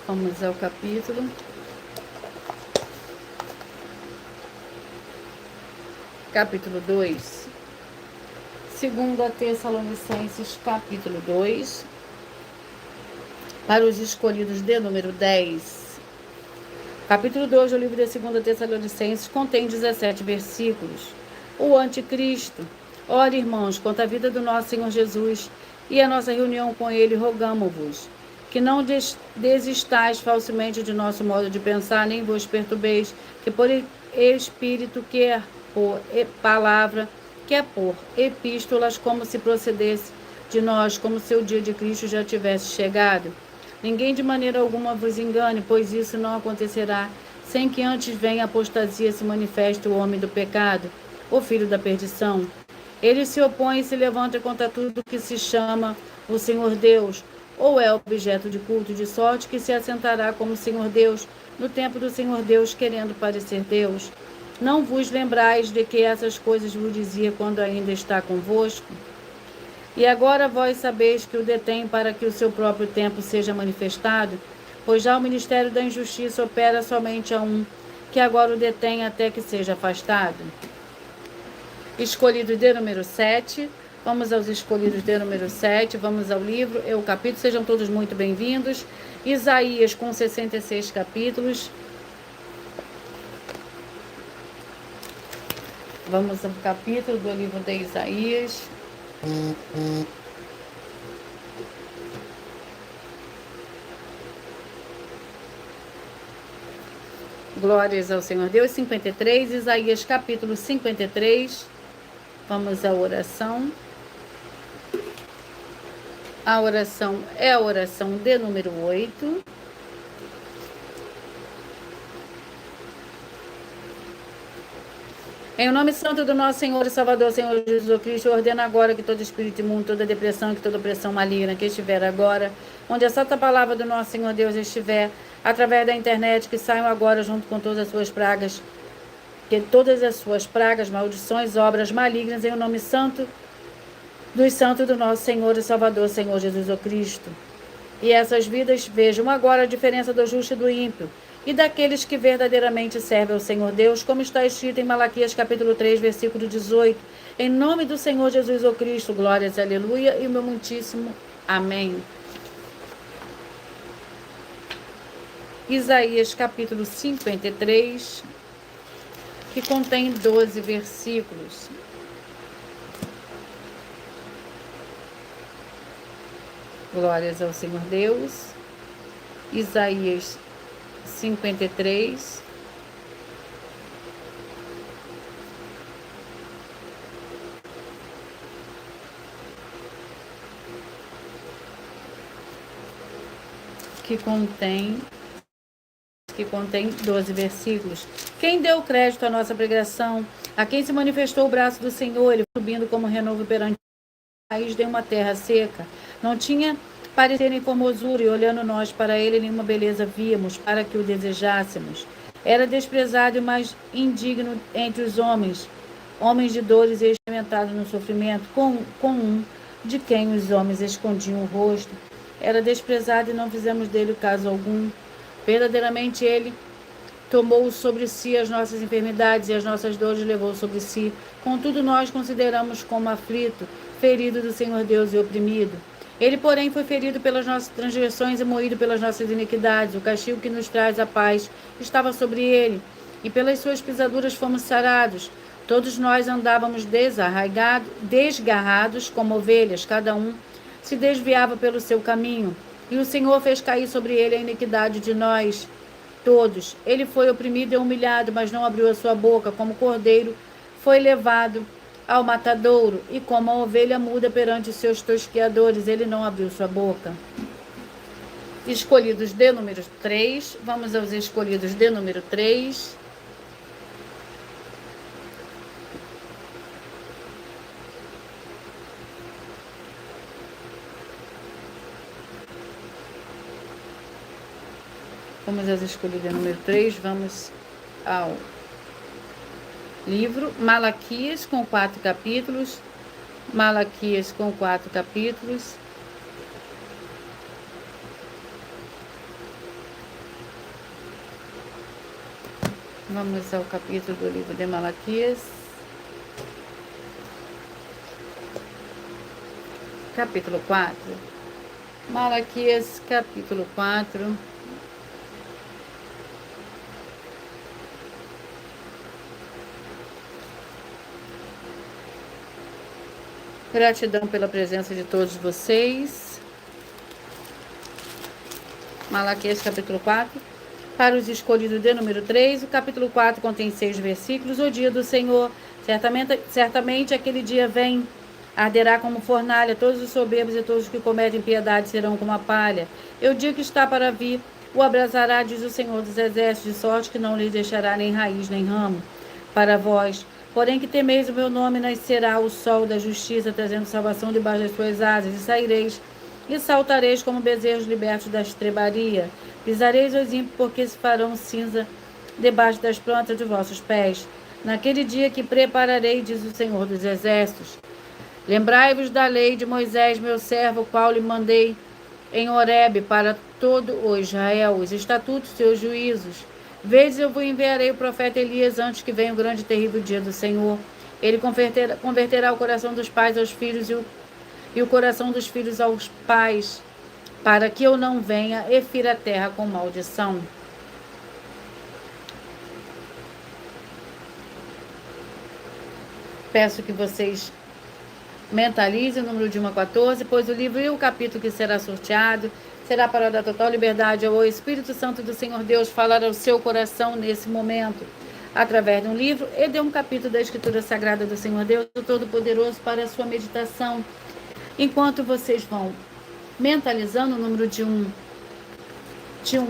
Vamos ao capítulo. Capítulo 2. Segunda Tessalonicenses, capítulo 2. Para os escolhidos de número 10. Capítulo 2 do livro de 2 Tessalonicenses contém 17 versículos. O anticristo. Ora, irmãos, quanto à vida do nosso Senhor Jesus e a nossa reunião com ele, rogamo-vos que não desistais falsamente de nosso modo de pensar, nem vos perturbeis, que por espírito, quer por palavra, quer por epístolas, como se procedesse de nós, como se o dia de Cristo já tivesse chegado. Ninguém de maneira alguma vos engane, pois isso não acontecerá, sem que antes venha a apostasia, se manifeste o homem do pecado, o filho da perdição. Ele se opõe e se levanta contra tudo que se chama o Senhor Deus, ou é objeto de culto, de sorte que se assentará como Senhor Deus, no tempo do Senhor Deus, querendo parecer Deus? Não vos lembrais de que essas coisas vos dizia quando ainda está convosco? E agora vós sabeis que o detém para que o seu próprio tempo seja manifestado, pois já o ministério da injustiça opera somente a um, que agora o detém até que seja afastado. Escolhidos de número 7. Vamos aos escolhidos de número 7. Vamos ao livro e o capítulo. Sejam todos muito bem-vindos. Isaías com 66 capítulos. Vamos ao capítulo do livro de Isaías. Glórias ao Senhor Deus. 53, Isaías capítulo 53. Vamos à oração. A oração é a oração de número 8. Em nome santo do nosso Senhor e Salvador, Senhor Jesus Cristo, eu ordeno agora que todo espírito imundo, toda depressão, que toda opressão maligna que estiver agora, onde a santa palavra do nosso Senhor Deus estiver, através da internet, que saiam agora junto com todas as suas pragas, que todas as suas pragas, maldições, obras malignas, em nome santo dos santos do nosso Senhor e Salvador, Senhor Jesus Cristo. E essas vidas vejam agora a diferença do justo e do ímpio, e daqueles que verdadeiramente servem ao Senhor Deus, como está escrito em Malaquias capítulo 3, versículo 18. Em nome do Senhor Jesus Cristo, glórias, aleluia, e o meu muitíssimo amém. Isaías capítulo 53, que contém 12 versículos. Glórias ao Senhor Deus. Isaías 53. Que contém 12 versículos. Quem deu crédito à nossa pregação? A quem se manifestou o braço do Senhor, ele subindo como renovo perante o país de uma terra seca. Não tinha parecer em formosura, e olhando nós para ele, nenhuma beleza víamos, para que o desejássemos. Era desprezado e mais indigno entre os homens, homens de dores e experimentados no sofrimento, com um de quem os homens escondiam o rosto. Era desprezado e não fizemos dele caso algum. Verdadeiramente ele tomou sobre si as nossas enfermidades e as nossas dores levou sobre si. Contudo, nós consideramos como aflito, ferido do Senhor Deus e oprimido. Ele, porém, foi ferido pelas nossas transgressões e moído pelas nossas iniquidades. O castigo que nos traz a paz estava sobre ele, e pelas suas pisaduras fomos sarados. Todos nós andávamos desgarrados como ovelhas, cada um se desviava pelo seu caminho. E o Senhor fez cair sobre ele a iniquidade de nós todos. Ele foi oprimido e humilhado, mas não abriu a sua boca. Como cordeiro foi levado ao matadouro, e como a ovelha muda perante os seus tosqueadores, ele não abriu sua boca. Escolhidos de número 3. Vamos aos escolhidos de número 3. Vamos aos escolhidos de número 3. Vamos ao livro Malaquias com 4 capítulos. Malaquias com 4 capítulos. Vamos ao capítulo do livro de Malaquias. Capítulo 4. Malaquias, capítulo 4. Gratidão pela presença de todos vocês. Malaquias capítulo 4. Para os escolhidos de número 3, o capítulo 4 contém 6 versículos. O dia do Senhor, certamente aquele dia vem, arderá como fornalha, todos os soberbos e todos os que cometem piedade serão como a palha. Eu digo que está para vir, o abrasará, diz o Senhor dos Exércitos, de sorte que não lhes deixará nem raiz nem ramo. Para vós, porém, que temeis o meu nome, nascerá o sol da justiça, trazendo salvação debaixo das suas asas, e saireis e saltareis como bezerros libertos da estrebaria. Pisareis os ímpios, porque se farão cinza debaixo das plantas de vossos pés. Naquele dia que prepararei, diz o Senhor dos Exércitos. Lembrai-vos da lei de Moisés, meu servo, qual lhe mandei em Horebe para todo o Israel, os estatutos, seus juízos. Vedes, eu vos enviarei o profeta Elias antes que venha o grande e terrível dia do Senhor. Ele converterá o coração dos pais aos filhos e o coração dos filhos aos pais, para que eu não venha e fira a terra com maldição. Peço que vocês mentalizem o número de 1 a 14, pois o livro e o capítulo que será sorteado será para dar total liberdade ao Espírito Santo do Senhor Deus falar ao seu coração nesse momento, através de um livro e de um capítulo da Escritura Sagrada do Senhor Deus, o Todo-Poderoso, para a sua meditação. Enquanto vocês vão mentalizando o número de 1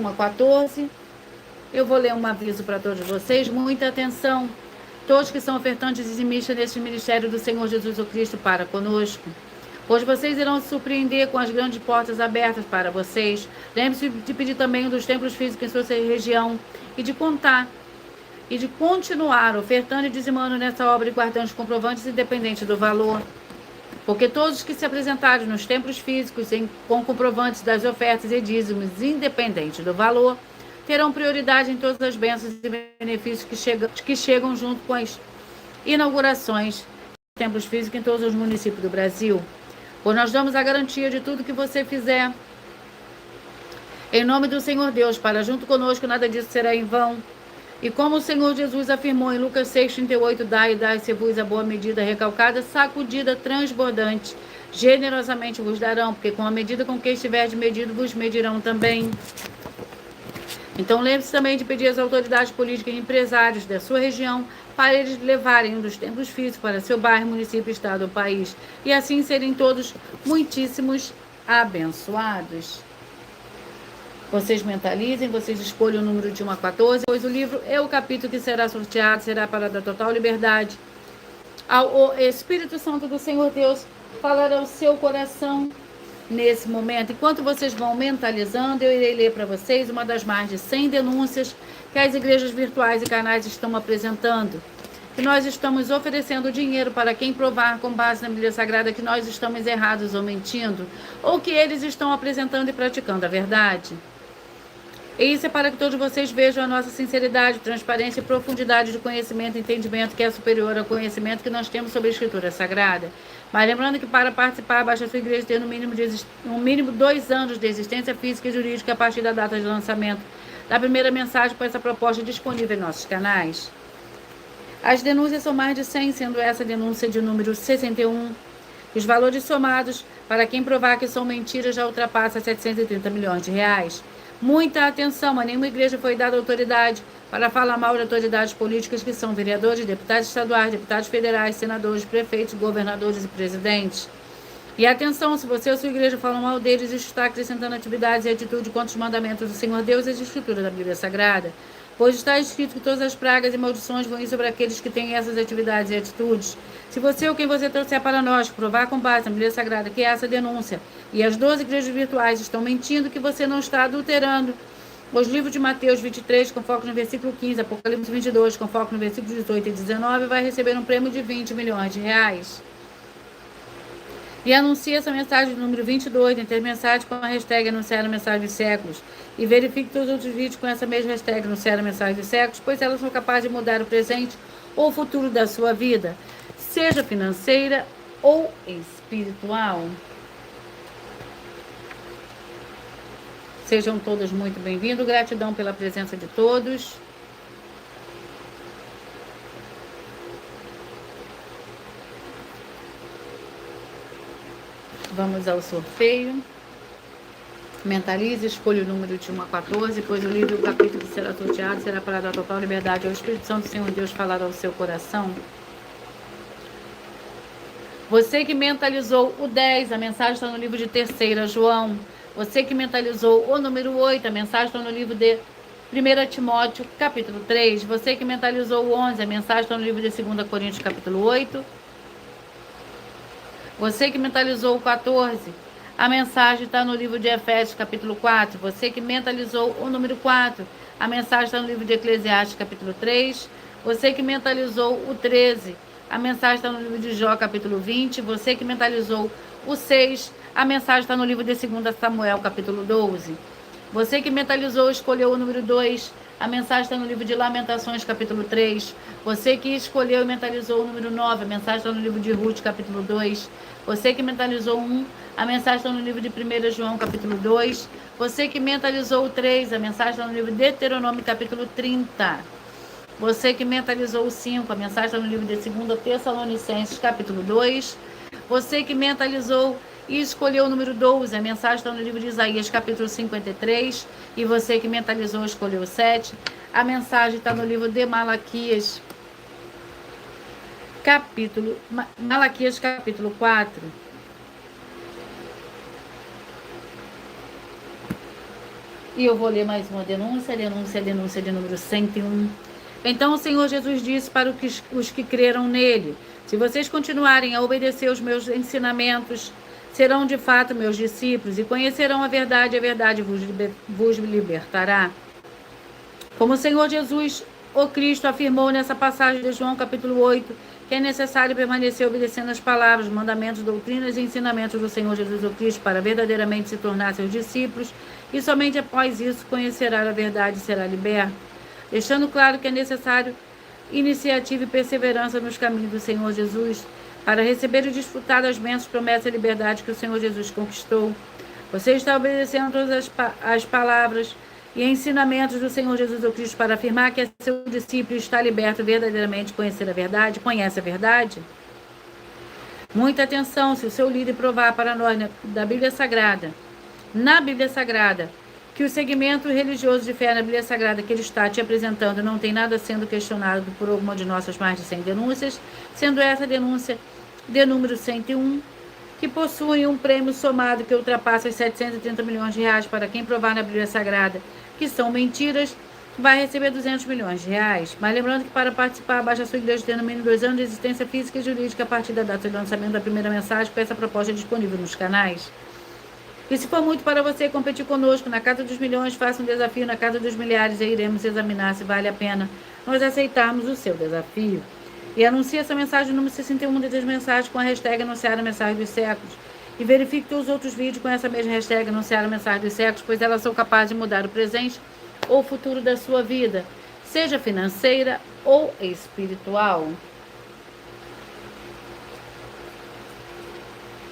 a 14, eu vou ler um aviso para todos vocês. Muita atenção, todos que são ofertantes e dizimistas neste ministério do Senhor Jesus o Cristo para conosco, pois vocês irão se surpreender com as grandes portas abertas para vocês. Lembre-se de pedir também um dos templos físicos em sua região e de continuar ofertando e dizimando nessa obra e guardando os comprovantes independente do valor. Porque todos que se apresentarem nos templos físicos com comprovantes das ofertas e dízimos independente do valor, terão prioridade em todas as bênçãos e benefícios que chegam junto com as inaugurações de templos físicos em todos os municípios do Brasil. Pois nós damos a garantia de tudo que você fizer em nome do Senhor Deus, para junto conosco nada disso será em vão. E como o Senhor Jesus afirmou em Lucas 6,38, dai-se-vos a boa medida, recalcada, sacudida, transbordante, generosamente vos darão, porque com a medida com que estiverdes medido, vos medirão também. Então lembre-se também de pedir às autoridades políticas e empresários da sua região para eles levarem um dos templos físicos para seu bairro, município, estado ou país, e assim serem todos muitíssimos abençoados. Vocês mentalizem, vocês escolhem o número de 1 a 14, pois o livro e o capítulo que será sorteado será para dar total liberdade ao Espírito Santo do Senhor Deus falar ao seu coração nesse momento. Enquanto vocês vão mentalizando, eu irei ler para vocês uma das mais de 100 denúncias que as igrejas virtuais e canais estão apresentando. Que nós estamos oferecendo dinheiro para quem provar com base na Bíblia Sagrada que nós estamos errados ou mentindo, ou que eles estão apresentando e praticando a verdade. E isso é para que todos vocês vejam a nossa sinceridade, transparência e profundidade de conhecimento e entendimento que é superior ao conhecimento que nós temos sobre a Escritura Sagrada. Mas lembrando que para participar, basta a sua igreja ter no mínimo 2 anos de existência física e jurídica a partir da data de lançamento da primeira mensagem com essa proposta disponível em nossos canais. As denúncias são mais de 100, sendo essa denúncia de número 61. Os valores somados, para quem provar que são mentiras, já ultrapassa 730 milhões de reais. Muita atenção, a nenhuma igreja foi dada autoridade para falar mal de autoridades políticas que são vereadores, deputados estaduais, deputados federais, senadores, prefeitos, governadores e presidentes. E atenção, se você ou sua igreja falam mal deles, isso está acrescentando atividades e atitude contra os mandamentos do Senhor Deus e as escrituras da Bíblia Sagrada. Pois está escrito que todas as pragas e maldições vão ir sobre aqueles que têm essas atividades e atitudes. Se você ou quem você trouxer para nós provar com base na Bíblia Sagrada que é essa denúncia e as 12 igrejas virtuais estão mentindo, que você não está adulterando os livros de Mateus 23, com foco no versículo 15, Apocalipse 22, com foco no versículo 18 e 19, vai receber um prêmio de 20 milhões de reais. E anuncie essa mensagem do número 22, entre mensagem com a hashtag Anunciar a Mensagem dos Séculos. E verifique todos os outros vídeos com essa mesma hashtag Anunciar a Mensagem dos Séculos, pois elas são capazes de mudar o presente ou o futuro da sua vida, seja financeira ou espiritual. Sejam todos muito bem-vindos. Gratidão pela presença de todos. Vamos ao sorteio. Mentalize, escolha o número de 1 a 14, pois o livro e o capítulo que será sorteado será para dar total liberdade ao Espírito Santo do Senhor Deus falar ao seu coração. Você que mentalizou o 10, a mensagem está no livro de 3ª João. Você que mentalizou o número 8, a mensagem está no livro de 1 Timóteo, capítulo 3. Você que mentalizou o 11, a mensagem está no livro de 2 Coríntios, capítulo 8. Você que mentalizou o 14, A mensagem está no livro de Efésios, capítulo 4. Você que mentalizou o número 4. A mensagem está no livro de Eclesiastes, capítulo 3. Você que mentalizou o 13. A mensagem está no livro de Jó, capítulo 20. Você que mentalizou o 6. A mensagem está no livro de 2 Samuel, capítulo 12. Você que mentalizou, escolheu o número 2. A mensagem está no livro de Lamentações, capítulo 3. Você que escolheu e mentalizou o número 9. A mensagem está no livro de Ruth, capítulo 2. Você que mentalizou 1. A mensagem está no livro de 1 João, capítulo 2. Você que mentalizou o 3. A mensagem está no livro de Deuteronômio, capítulo 30. Você que mentalizou o 5. A mensagem está no livro de 2 Tessalonicenses, capítulo 2. Você que mentalizou e escolheu o número 12. A mensagem está no livro de Isaías, capítulo 53. E você que mentalizou escolheu o 7. A mensagem está no livro de Malaquias, capítulo 4. E eu vou ler mais uma denúncia de número 101. Então o Senhor Jesus disse para os que creram nele: se vocês continuarem a obedecer os meus ensinamentos, serão de fato meus discípulos e conhecerão a verdade vos libertará. Como o Senhor Jesus, o Cristo, afirmou nessa passagem de João capítulo 8, que é necessário permanecer obedecendo as palavras, mandamentos, doutrinas e ensinamentos do Senhor Jesus o Cristo para verdadeiramente se tornar seus discípulos, e somente após isso conhecerá a verdade e será liberto, deixando claro que é necessário iniciativa e perseverança nos caminhos do Senhor Jesus, para receber e desfrutar das bênçãos, promessas e liberdade que o Senhor Jesus conquistou. Você está obedecendo todas as palavras e ensinamentos do Senhor Jesus o Cristo para afirmar que é seu discípulo e está liberto verdadeiramente conhecer a verdade? Conhece a verdade? Muita atenção, se o seu líder provar para nós na Bíblia Sagrada, que o segmento religioso de fé na Bíblia Sagrada que ele está te apresentando não tem nada sendo questionado por alguma de nossas mais de 100 denúncias, sendo essa denúncia de número 101, que possui um prêmio somado que ultrapassa os 730 milhões de reais para quem provar na Bíblia Sagrada que são mentiras, vai receber 200 milhões de reais. Mas lembrando que para participar, baixa a sua igreja ter no mínimo 2 anos de existência física e jurídica a partir da data de lançamento da primeira mensagem, com essa proposta disponível nos canais. E se for muito para você competir conosco na Casa dos Milhões, faça um desafio na Casa dos Milhares e iremos examinar se vale a pena nós aceitarmos o seu desafio. E anuncie essa mensagem número 61 das mensagens com a hashtag anunciar a mensagem dos séculos. E verifique os outros vídeos com essa mesma hashtag anunciar a mensagem dos séculos, pois elas são capazes de mudar o presente ou o futuro da sua vida, seja financeira ou espiritual.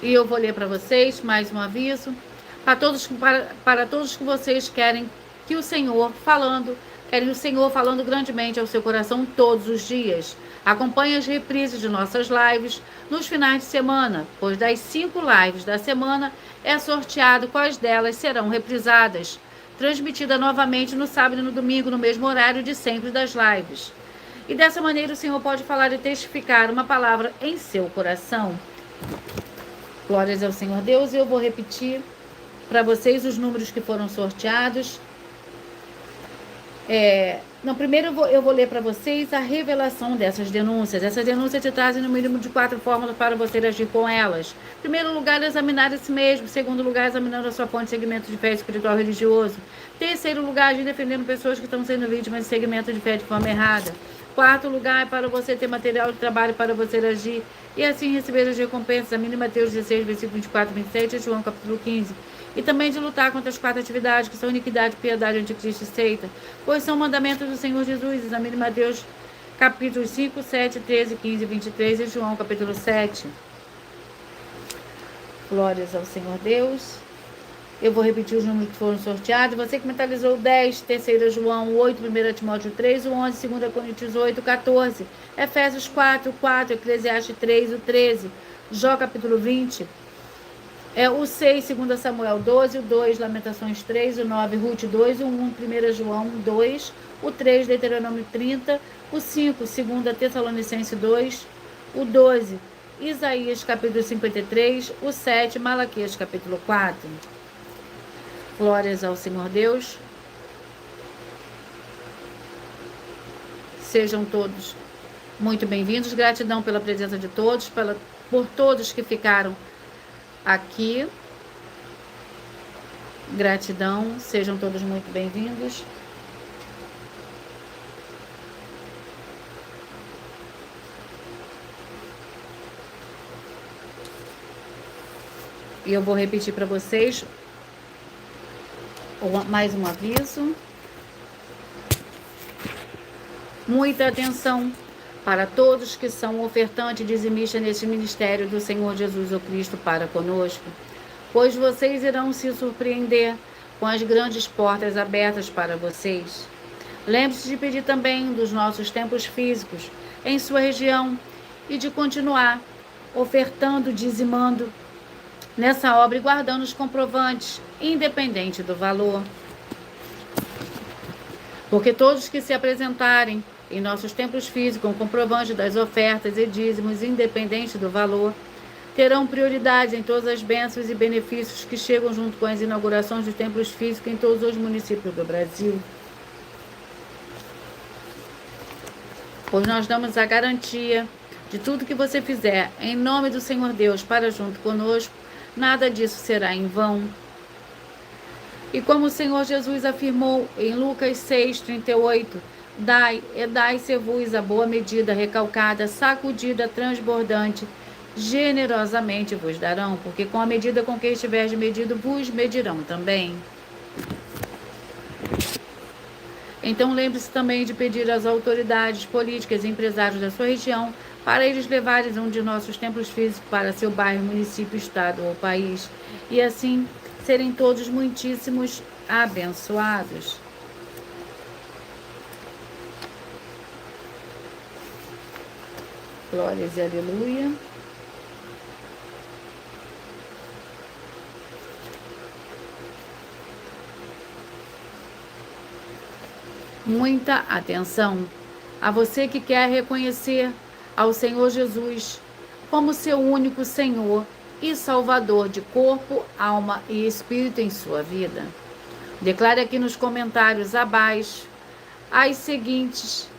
E eu vou ler para vocês mais um aviso. Para todos que vocês querem que o Senhor querem o Senhor falando grandemente ao seu coração todos os dias. Acompanhe as reprises de nossas lives nos finais de semana, pois das 5 lives da semana é sorteado quais delas serão reprisadas, transmitida novamente no sábado e no domingo, no mesmo horário de sempre das lives. E dessa maneira o Senhor pode falar e testificar uma palavra em seu coração. Glórias ao Senhor Deus. E eu vou repetir para vocês os números que foram sorteados. Primeiro eu vou ler para vocês a revelação dessas denúncias. Essas denúncias te trazem no mínimo de 4 fórmulas para você agir com elas. Em primeiro lugar, examinar a si mesmo. Em segundo lugar, examinando a sua fonte de segmento de fé espiritual religioso. Em terceiro lugar, agir defendendo pessoas que estão sendo vítimas de segmento de fé de forma errada. Quarto lugar, para você ter material de trabalho para você agir e assim receber as recompensas. A mínima Mateus 16, versículo 24 e 27 e João capítulo 15. E também de lutar contra as 4 atividades, que são iniquidade, piedade, anticristo e seita, pois são mandamentos do Senhor Jesus. Examine Mateus capítulos 5, 7, 13, 15 e 23 e João capítulo 7. Glórias ao Senhor Deus. Eu vou repetir os números que foram sorteados. Você que mentalizou 10, 3 João 8, 1 Timóteo 3, o 11, 2 Coríntios 8, 14, Efésios 4, 4, Eclesiastes 3, o 13, Jó capítulo 20, o 6, 2 Samuel 12, o 2, Lamentações 3, o 9, Ruth 2, o 1, 1 João 2, o 3, Deuteronômio 30, o 5, 2 Tessalonicenses 2, o 12, Isaías capítulo 53, o 7, Malaquias capítulo 4. Glórias ao Senhor Deus. Sejam todos muito bem-vindos. Gratidão pela presença de todos, por todos que ficaram aqui. Gratidão, sejam todos muito bem-vindos. E eu vou repetir para vocês mais um aviso. Muita atenção para todos que são ofertantes e dizimistas neste ministério do Senhor Jesus o Cristo para conosco, pois vocês irão se surpreender com as grandes portas abertas para vocês. Lembre-se de pedir também dos nossos templos físicos em sua região e de continuar ofertando, dizimando nessa obra e guardando os comprovantes, independente do valor. Porque todos que se apresentarem em nossos templos físicos com comprovante das ofertas e dízimos, independente do valor, terão prioridade em todas as bênçãos e benefícios que chegam junto com as inaugurações dos templos físicos em todos os municípios do Brasil. Pois nós damos a garantia de tudo que você fizer em nome do Senhor Deus para junto conosco, nada disso será em vão. E como o Senhor Jesus afirmou em Lucas 6:38, dai-se-vos a boa medida, recalcada, sacudida, transbordante, generosamente vos darão, porque com a medida com que estiveres medido, vos medirão também. Então lembre-se também de pedir às autoridades políticas e empresários da sua região para eles levarem um de nossos templos físicos para seu bairro, município, estado ou país, e assim serem todos muitíssimos abençoados. Glórias e aleluia. Muita atenção a você que quer reconhecer ao Senhor Jesus como seu único Senhor e Salvador de corpo, alma e espírito em sua vida. Declare aqui nos comentários abaixo as seguintes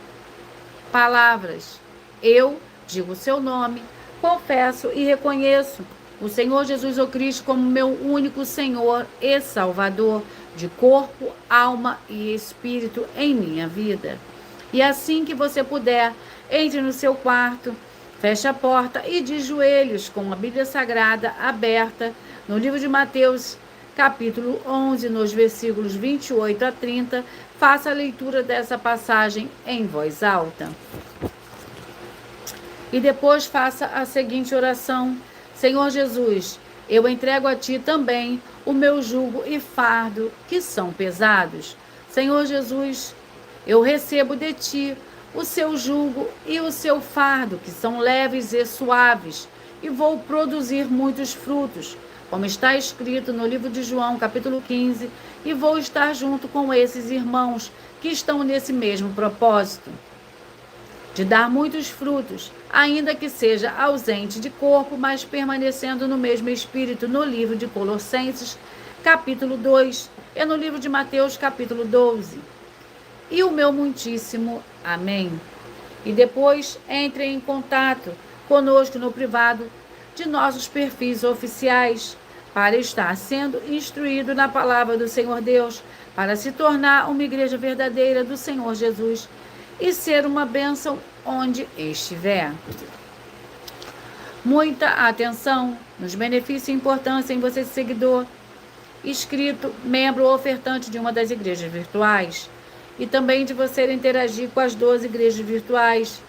palavras: eu digo o seu nome, confesso e reconheço o Senhor Jesus o Cristo como meu único Senhor e Salvador de corpo, alma e espírito em minha vida. E assim que você puder, entre no seu quarto, feche a porta e de joelhos com a Bíblia Sagrada aberta no livro de Mateus, capítulo 11, nos versículos 28 a 30, faça a leitura dessa passagem em voz alta. E depois faça a seguinte oração: Senhor Jesus, eu entrego a Ti também o meu jugo e fardo, que são pesados. Senhor Jesus, eu recebo de Ti o seu jugo e o seu fardo, que são leves e suaves, e vou produzir muitos frutos, como está escrito no livro de João, capítulo 15, e vou estar junto com esses irmãos que estão nesse mesmo propósito, de dar muitos frutos, ainda que seja ausente de corpo, mas permanecendo no mesmo espírito, no livro de Colossenses, capítulo 2, e no livro de Mateus, capítulo 12. E o meu muitíssimo amém. E depois entre em contato conosco no privado de nossos perfis oficiais para estar sendo instruído na palavra do Senhor Deus, para se tornar uma igreja verdadeira do Senhor Jesus e ser uma bênção onde estiver. Muita atenção nos benefícios e importância em você ser seguidor, inscrito, membro ou ofertante de uma das igrejas virtuais, e também de você interagir com as 12 igrejas virtuais,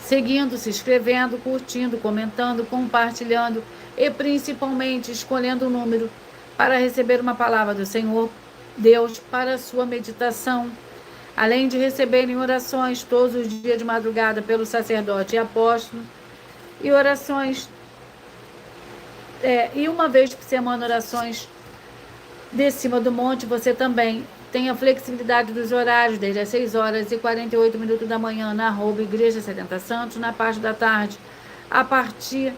seguindo, se inscrevendo, curtindo, comentando, compartilhando e principalmente escolhendo o número para receber uma palavra do Senhor Deus para a sua meditação, além de receberem orações todos os dias de madrugada pelo sacerdote e apóstolo, e orações, e uma vez por semana orações de cima do monte. Você também tem a flexibilidade dos horários, desde as 6h48 da manhã na @Igreja 70 Santos, na parte da tarde, a partir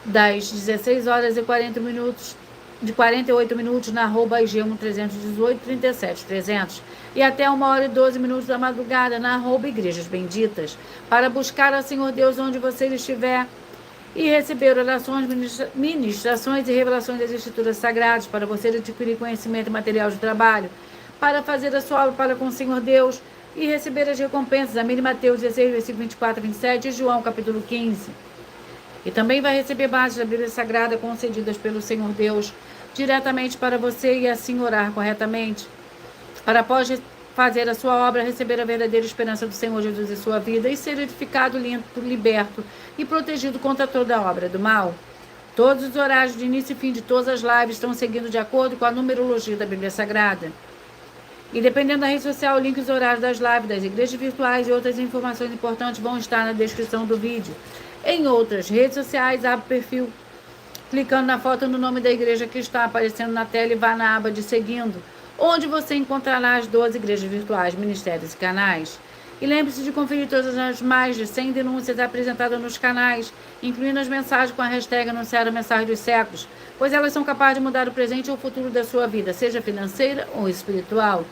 das 16h40 de 48 minutos na @IG1 318 37 300 e até 1h12 da madrugada na @Igrejas Benditas, para buscar ao Senhor Deus onde você estiver e receber orações, ministrações e revelações das Escrituras Sagradas, para você adquirir conhecimento e material de trabalho, para fazer a sua obra para com o Senhor Deus e receber as recompensas. Amém. Mateus 16, versículo 24 e 27 e João, capítulo 15. E também vai receber bases da Bíblia Sagrada concedidas pelo Senhor Deus diretamente para você e assim orar corretamente, para após fazer a sua obra, receber a verdadeira esperança do Senhor Jesus em sua vida e ser edificado, limpo, liberto e protegido contra toda a obra do mal. Todos os horários de início e fim de todas as lives estão seguindo de acordo com a numerologia da Bíblia Sagrada. E dependendo da rede social, o link dos horários das lives, das igrejas virtuais e outras informações importantes vão estar na descrição do vídeo. Em outras redes sociais, abre o perfil clicando na foto no nome da igreja que está aparecendo na tela e vá na aba de seguindo, onde você encontrará as 12 igrejas virtuais, ministérios e canais. E lembre-se de conferir todas as mais de 100 denúncias apresentadas nos canais, incluindo as mensagens com a hashtag Anunciar a Mensagem dos Séculos, pois elas são capazes de mudar o presente ou o futuro da sua vida, seja financeira ou espiritual.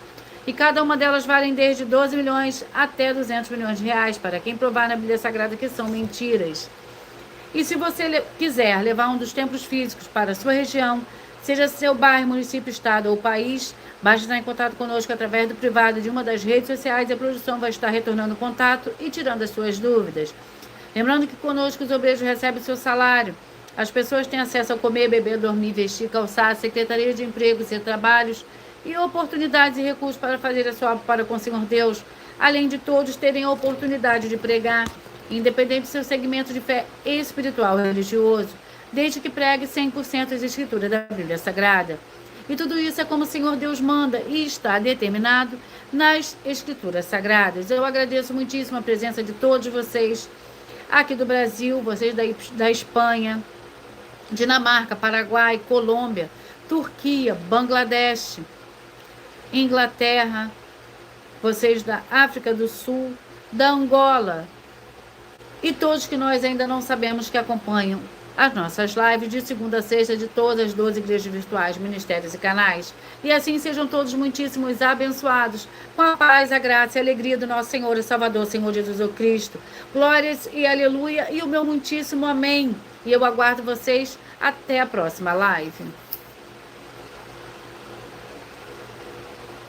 E cada uma delas valem desde 12 milhões até 200 milhões de reais, para quem provar na Bíblia Sagrada que são mentiras. E se você quiser levar um dos templos físicos para a sua região, seja seu bairro, município, estado ou país, basta estar em contato conosco através do privado de uma das redes sociais e a produção vai estar retornando o contato e tirando as suas dúvidas. Lembrando que conosco os obreiros recebem seu salário. As pessoas têm acesso a comer, beber, dormir, vestir, calçar, secretaria de empregos e trabalhos e oportunidades e recursos para fazer a sua obra para com o Senhor Deus, além de todos terem a oportunidade de pregar, independente do seu segmento de fé espiritual ou religioso, desde que pregue 100% as escrituras da Bíblia Sagrada. E tudo isso é como o Senhor Deus manda e está determinado nas escrituras sagradas. Eu agradeço muitíssimo a presença de todos vocês aqui do Brasil, vocês da Espanha, Dinamarca, Paraguai, Colômbia, Turquia, Bangladesh, Inglaterra, vocês da África do Sul, da Angola e todos que nós ainda não sabemos que acompanham as nossas lives de segunda a sexta de todas as 12 igrejas virtuais, ministérios e canais. E assim sejam todos muitíssimos abençoados com a paz, a graça e a alegria do nosso Senhor e Salvador, Senhor Jesus Cristo. Glórias e aleluia e o meu muitíssimo amém. E eu aguardo vocês até a próxima live.